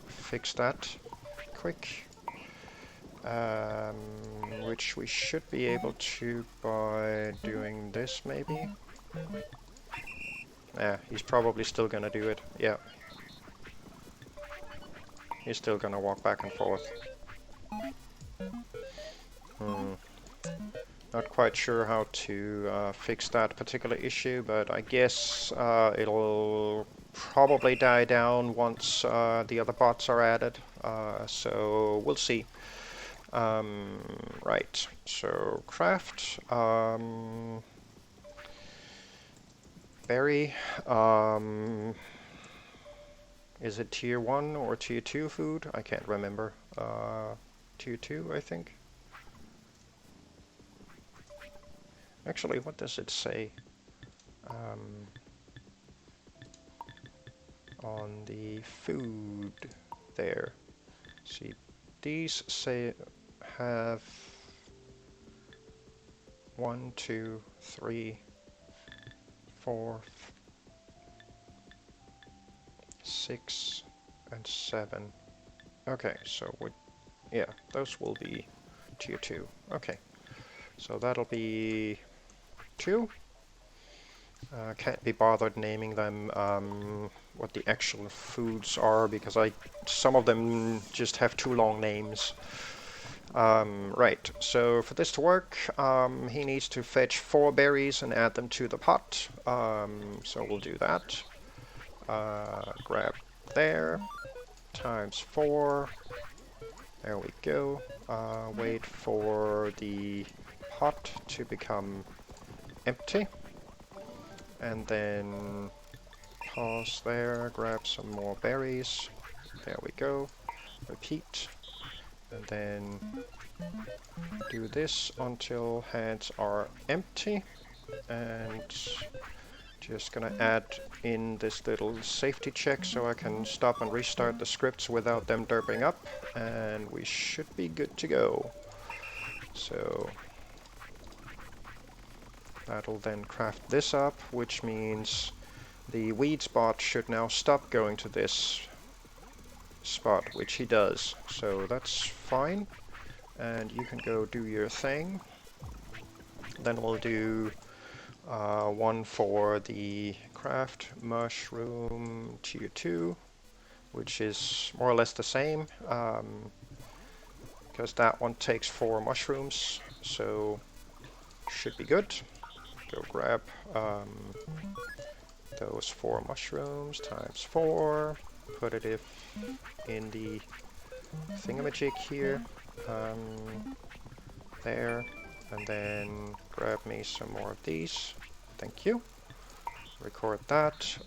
Speaker 1: fix that quick. Which we should be able to by doing this, maybe. Yeah, he's probably still gonna do it. Yeah. He's still gonna walk back and forth. Not quite sure how to fix that particular issue, but I guess it'll probably die down once the other bots are added. So we'll see. Right, so craft, berry, is it tier 1 or tier 2 food? I can't remember. Tier 2, I think. Actually, what does it say on the food there? See, these say have 1, 2, 3, 4, 6, and 7. Okay, so yeah, those will be tier 2. Okay, so that'll be 2. Can't be bothered naming them what the actual foods are because some of them just have too long names. Right, so for this to work, he needs to fetch 4 berries and add them to the pot. So we'll do that. Grab there, times 4. There we go. Wait for the pot to become empty. And then pause there, grab some more berries. There we go. Repeat. And then do this until hands are empty. And just gonna add in this little safety check so I can stop and restart the scripts without them derping up. And we should be good to go. So that'll then craft this up, which means the weed spot should now stop going to this spot, which he does. So that's fine. And you can go do your thing. Then we'll do one for the craft mushroom tier 2, which is more or less the same, because that one takes 4 mushrooms, so should be good. Go grab those 4 mushrooms times 4, put it in the thingamajig here, there, and then grab me some more of these. Thank you. Record that.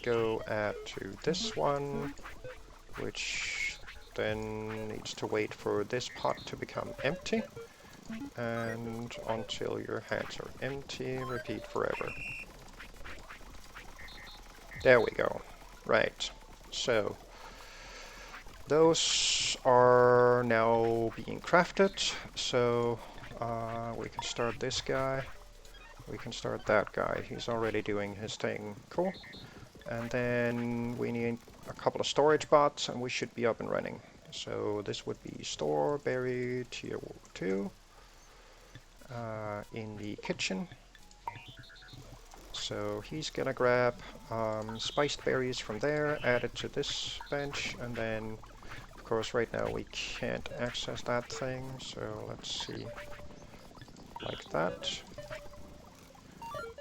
Speaker 1: Go add to this one, which then needs to wait for this pot to become empty. And until your hands are empty, repeat forever. There we go. Right. So those are now being crafted. So we can start this guy. We can start that guy. He's already doing his thing. Cool. And then we need a couple of storage bots and we should be up and running. So this would be store berry tier 2 in the kitchen. So he's gonna grab spiced berries from there, add it to this bench, and then of course right now we can't access that thing, so let's see, like that.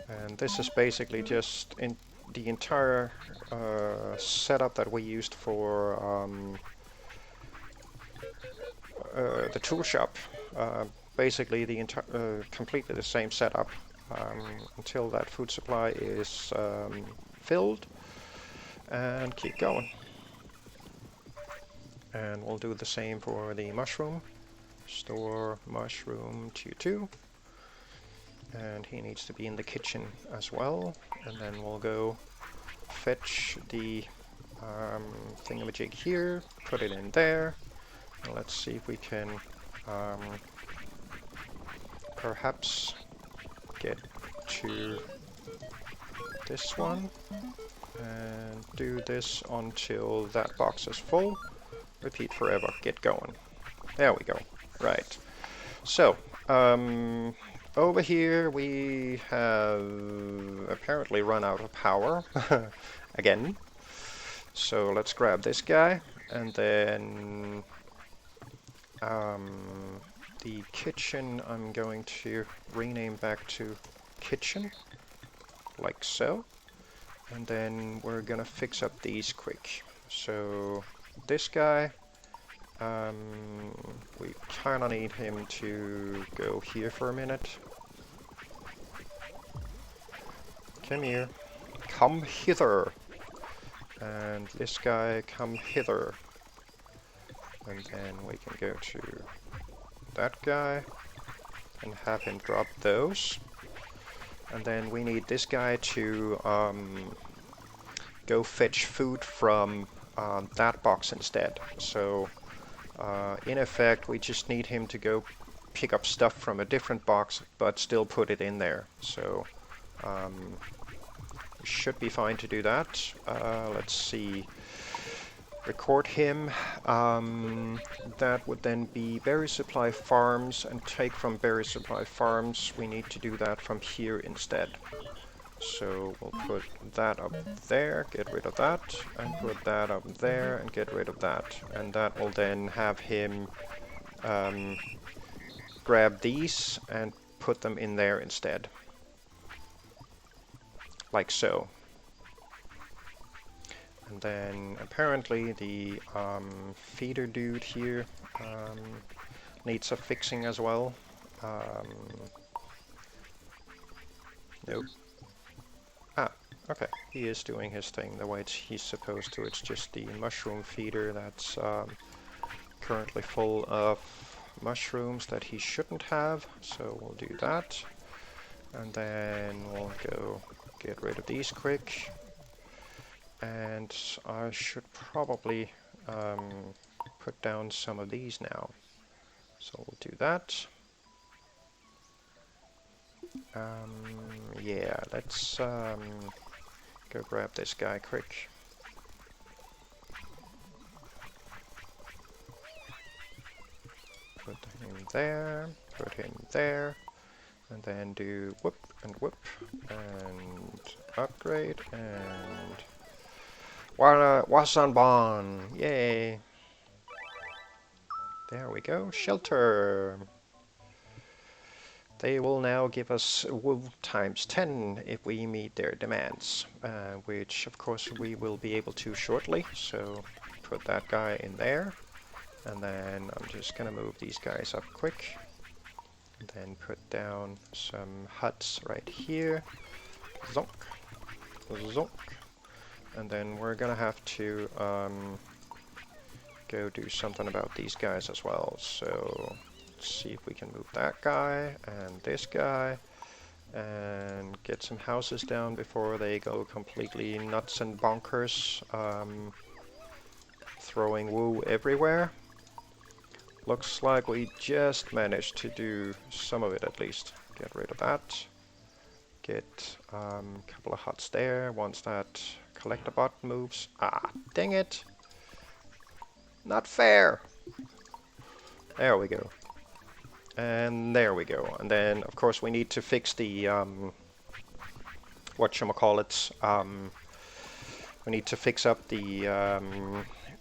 Speaker 1: And this is basically just in the entire setup that we used for the tool shop. Basically the completely the same setup until that food supply is filled, and keep going. And we'll do the same for the mushroom. Store mushroom tier 2. And he needs to be in the kitchen as well. And then we'll go fetch the thingamajig here, put it in there. And let's see if we can perhaps get to this one and do this until that box is full. Repeat forever, get going. There we go. Right. So, over here we have apparently run out of power again. So let's grab this guy, and then the kitchen I'm going to rename back to kitchen, like so. And then we're gonna fix up these quick. So this guy, we kinda need him to go here for a minute. Come here. Come hither. And this guy, come hither. And then we can go to that guy and have him drop those. And then we need this guy to go fetch food from that box instead. So in effect, we just need him to go pick up stuff from a different box, but still put it in there. So we should be fine to do that. Let's see. record him. That would then be berry supply farms, and take from berry supply farms. We need to do that from here instead. So we'll put that up there, get rid of that, and put that up there and get rid of that. And that will then have him grab these and put them in there instead. Like so. And then apparently the feeder dude here needs a fixing as well. Nope. Ah, okay. He is doing his thing the way he's supposed to. It's just the mushroom feeder that's currently full of mushrooms that he shouldn't have. So we'll do that. And then we'll go get rid of these quick. And I should probably put down some of these now. So we'll do that. Yeah, let's go grab this guy quick. Put him there, put him there, and then do whoop, and upgrade, and Wasanban! Yay! There we go, shelter! They will now give us wool times 10 if we meet their demands, which of course we will be able to shortly, so put that guy in there, and then I'm just gonna move these guys up quick, and then put down some huts right here, zonk, zonk, and then we're gonna have to go do something about these guys as well, so see if we can move that guy and this guy and get some houses down before they go completely nuts and bonkers, throwing woo everywhere. Looks like we just managed to do some of it at least. Get rid of that. Get a couple of huts there once that collector bot moves. Ah, dang it! Not fair! There we go. And there we go. And then, of course, we need to fix the, whatchamacallits, we need to fix up the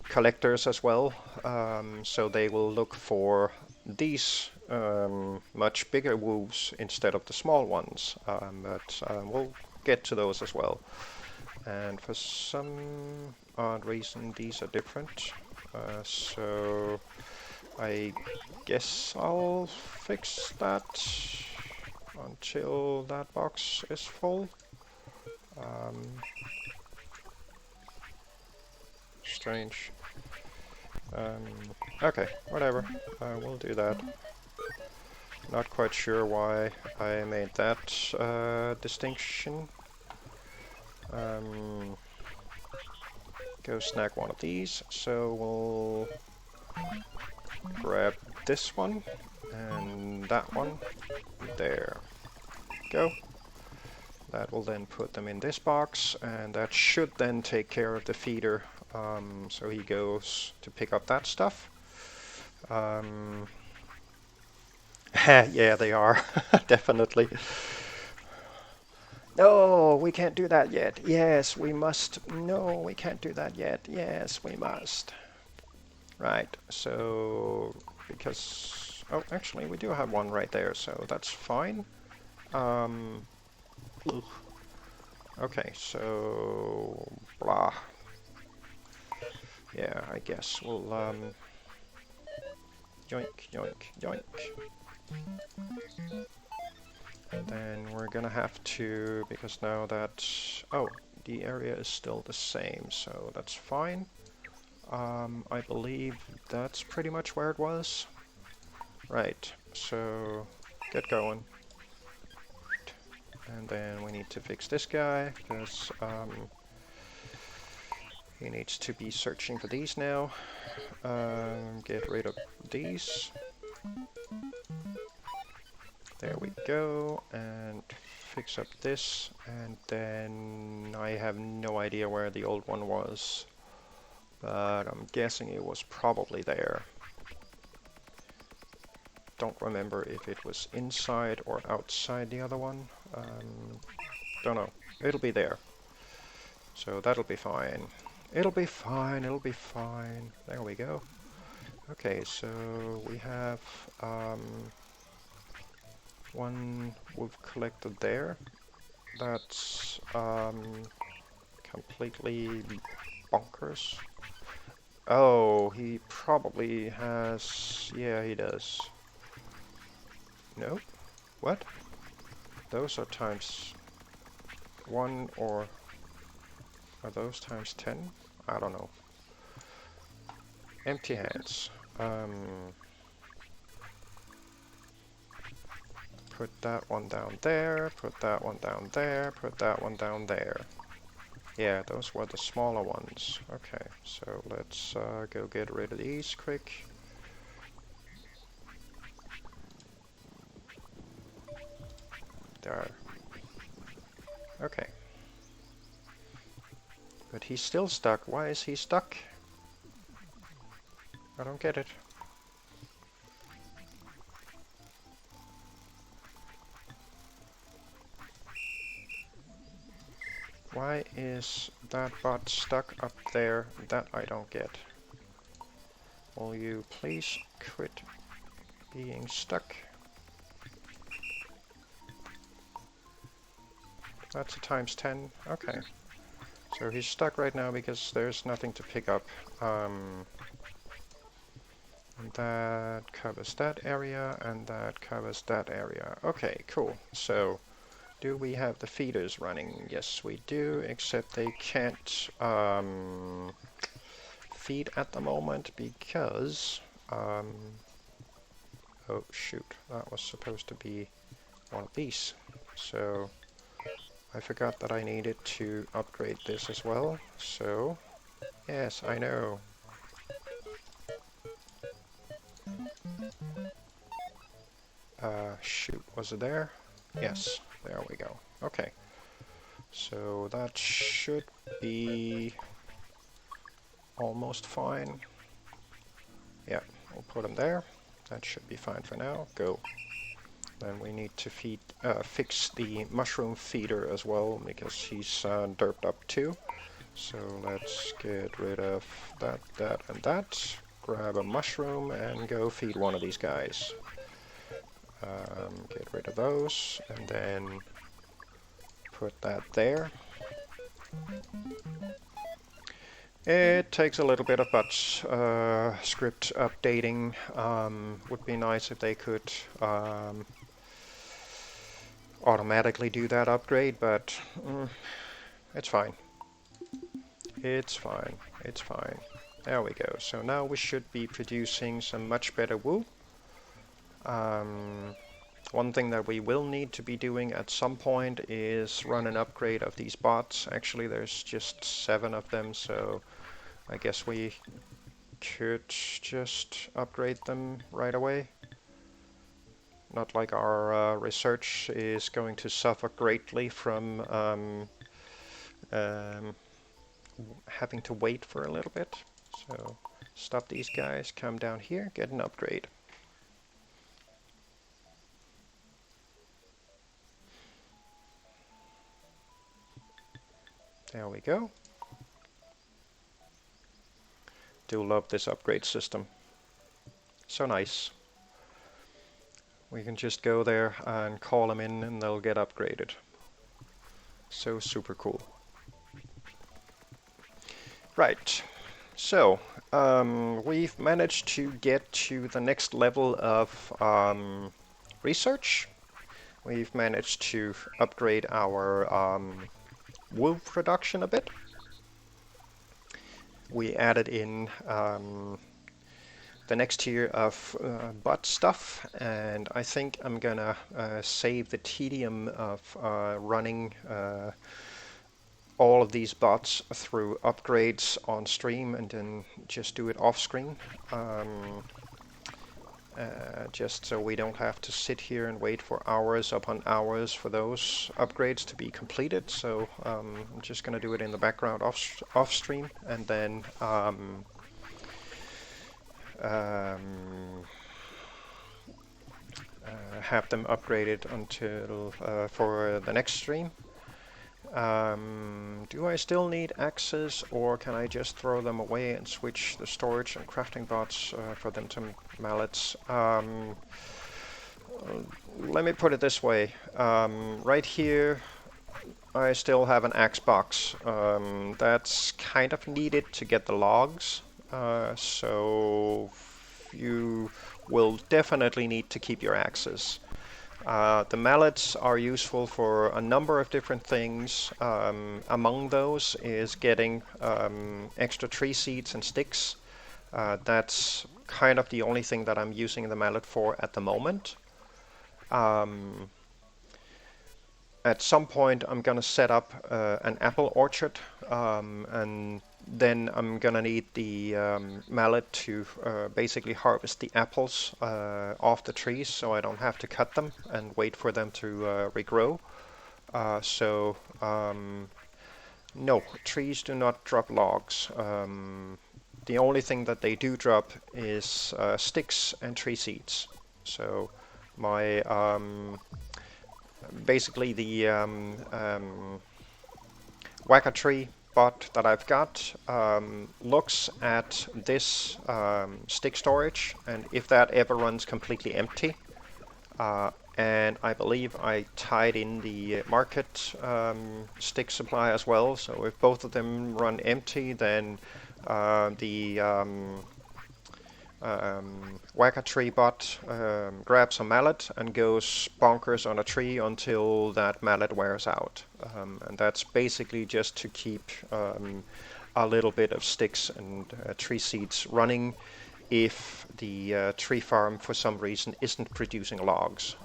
Speaker 1: collectors as well, so they will look for these much bigger woos instead of the small ones, but we'll get to those as well. And for some odd reason, these are different, so I guess I'll fix that until that box is full. Strange. Okay, whatever. We'll do that. Not quite sure why I made that distinction. Go snag one of these. So we'll grab this one and that one. There. Go. That will then put them in this box, and that should then take care of the feeder. So he goes to pick up that stuff. Yeah, they are. Definitely. No, we can't do that yet. Yes, we must. No, we can't do that yet. Yes, we must. Right, so because... Oh, actually, we do have one right there, so that's fine. Okay, so... blah. Yeah, I guess we'll, yoink, yoink, yoink. And then we're gonna have to, because now that... oh, the area is still the same, so that's fine. I believe that's pretty much where it was. Right, so get going. And then we need to fix this guy, because he needs to be searching for these now. Get rid of these. There we go, and fix up this, and then I have no idea where the old one was. but I'm guessing it was probably there. Don't remember if it was inside or outside the other one. Don't know. It'll be there. So that'll be fine. It'll be fine, it'll be fine. There we go. Okay, so we have one we've collected there. That's completely bonkers. Oh, he probably has... Yeah, he does. Nope. What? Those are times 1 or... Are those times 10? I don't know. Empty hands. Put that one down there, put that one down there, put that one down there. Yeah, those were the smaller ones. Okay, so let's go get rid of these quick. There. Okay. But he's still stuck. Why is he stuck? I don't get it. Why is that bot stuck up there? That I don't get. Will you please quit being stuck? That's a times 10. Okay. So he's stuck right now because there's nothing to pick up. And that covers that area, and that covers that area. Okay, cool. So, do we have the feeders running? Yes, we do, except they can't feed at the moment because... oh, shoot. That was supposed to be one of these. So, I forgot that I needed to upgrade this as well. So, yes, I know. Shoot, was it there? Yes, there we go. Okay. So that should be almost fine. Yeah, we'll put him there. That should be fine for now. Go. Then we need to fix the mushroom feeder as well, because he's derped up too. So let's get rid of that, that, and that. Grab a mushroom and go feed one of these guys. Get rid of those, and then put that there. It takes a little bit of script updating. Would be nice if they could automatically do that upgrade, but it's fine. It's fine. It's fine. There we go. So now we should be producing some much better woo. One thing that we will need to be doing at some point is run an upgrade of these bots. Actually, there's just 7 of them, so I guess we could just upgrade them right away. Not like our research is going to suffer greatly from having to wait for a little bit. So stop these guys, come down here, get an upgrade. There we go. Do love this upgrade system. So nice. We can just go there and call them in and they'll get upgraded. So super cool. Right. So, we've managed to get to the next level of research. We've managed to upgrade our wool production a bit. We added in the next tier of bot stuff, and I think I'm gonna save the tedium of running all of these bots through upgrades on stream and then just do it off screen. just so we don't have to sit here and wait for hours upon hours for those upgrades to be completed. So I'm just going to do it in the background off stream, and then um, have them upgraded until for the next stream. Do I still need axes, or can I just throw them away and switch the storage and crafting bots for them to mallets? Let me put it this way. Right here, I still have an axe box. That's kind of needed to get the logs. So you will definitely need to keep your axes. The mallets are useful for a number of different things. Among those is getting extra tree seeds and sticks. That's kind of the only thing that I'm using the mallet for at the moment. At some point, I'm going to set up an apple orchard, and then I'm going to need the mallet to basically harvest the apples off the trees so I don't have to cut them and wait for them to regrow. So, no, trees do not drop logs. The only thing that they do drop is sticks and tree seeds. So my basically the whacker tree bot that I've got looks at this stick storage, and if that ever runs completely empty, and I believe I tied in the market stick supply as well, so if both of them run empty, then the whacker tree bot grabs a mallet and goes bonkers on a tree until that mallet wears out. And that's basically just to keep a little bit of sticks and tree seeds running if the tree farm for some reason isn't producing logs.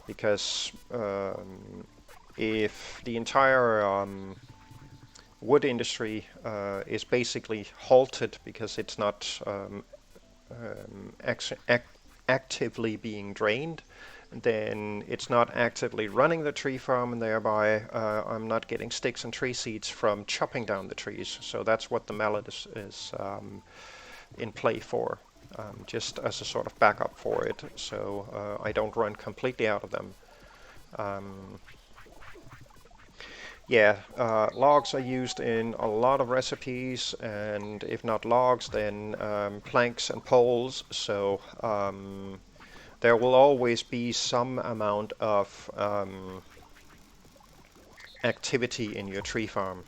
Speaker 1: Because if the entire wood industry is basically halted because it's not actively being drained, then it's not actively running the tree farm, and thereby I'm not getting sticks and tree seeds from chopping down the trees. So that's what the mallet is in play for, just as a sort of backup for it, so I don't run completely out of them. Yeah, logs are used in a lot of recipes, and if not logs, then planks and poles. So there will always be some amount of activity in your tree farm,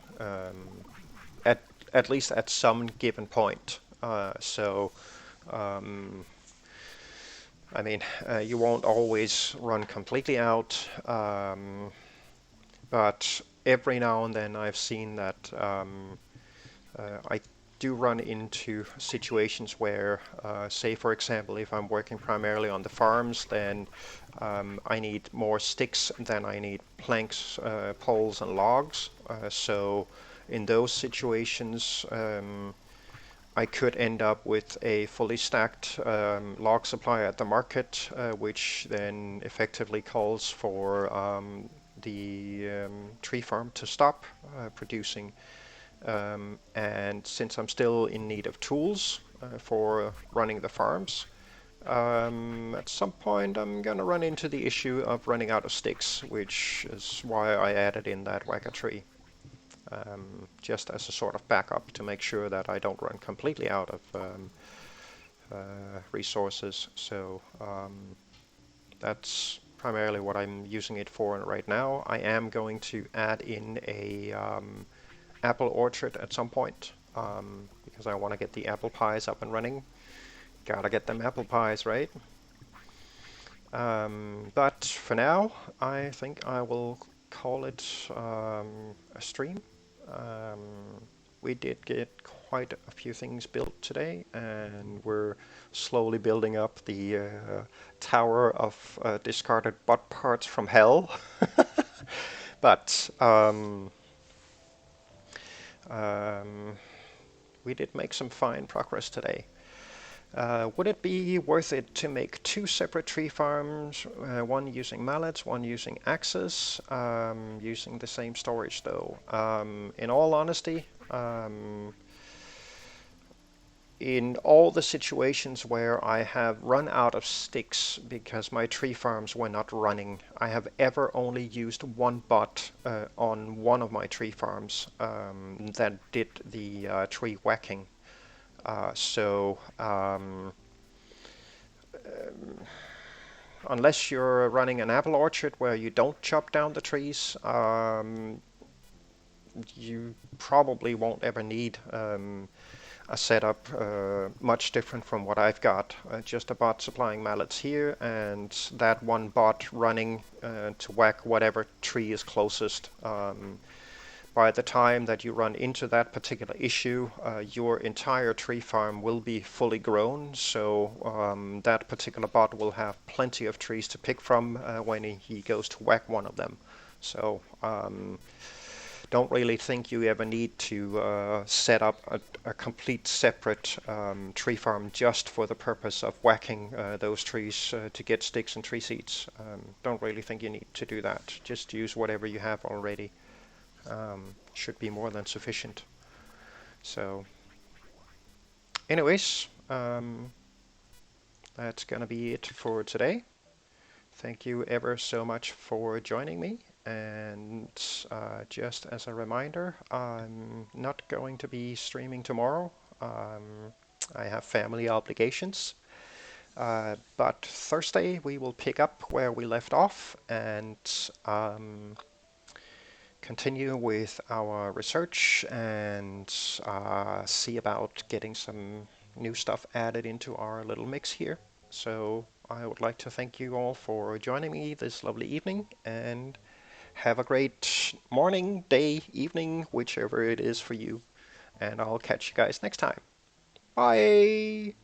Speaker 1: at at least at some given point. So I mean, you won't always run completely out. But every now and then I've seen that I do run into situations where, say for example, if I'm working primarily on the farms, then I need more sticks than I need planks, poles, and logs. So in those situations, I could end up with a fully stacked log supply at the market, which then effectively calls for the tree farm to stop producing. And since I'm still in need of tools for running the farms, at some point I'm gonna run into the issue of running out of sticks, which is why I added in that whacker tree. Just as a sort of backup to make sure that I don't run completely out of resources. So that's primarily what I'm using it for right now. I am going to add in a apple orchard at some point, because I want to get the apple pies up and running. Gotta get them apple pies, right? But for now, I think I will call it a stream. We did get quite a few things built today, and we're slowly building up the tower of discarded bot parts from hell. But we did make some fine progress today. Would it be worth it to make two separate tree farms, one using mallets, one using axes, using the same storage though? In all honesty, in all the situations where I have run out of sticks because my tree farms were not running, I have ever only used one bot on one of my tree farms that did the tree whacking. So unless you're running an apple orchard where you don't chop down the trees, you probably won't ever need a setup much different from what I've got. Just a bot supplying mallets here and that one bot running to whack whatever tree is closest. By the time that you run into that particular issue, your entire tree farm will be fully grown, so that particular bot will have plenty of trees to pick from when he goes to whack one of them. So don't really think you ever need to set up a complete separate tree farm just for the purpose of whacking those trees to get sticks and tree seeds. Don't really think you need to do that. Just use whatever you have already. Should be more than sufficient. So, anyways, that's gonna be it for today. Thank you ever so much for joining me. And just as a reminder, I'm not going to be streaming tomorrow. I have family obligations. But Thursday we will pick up where we left off and continue with our research and see about getting some new stuff added into our little mix here. So I would like to thank you all for joining me this lovely evening and have a great morning, day, evening, whichever it is for you. And I'll catch you guys next time. Bye!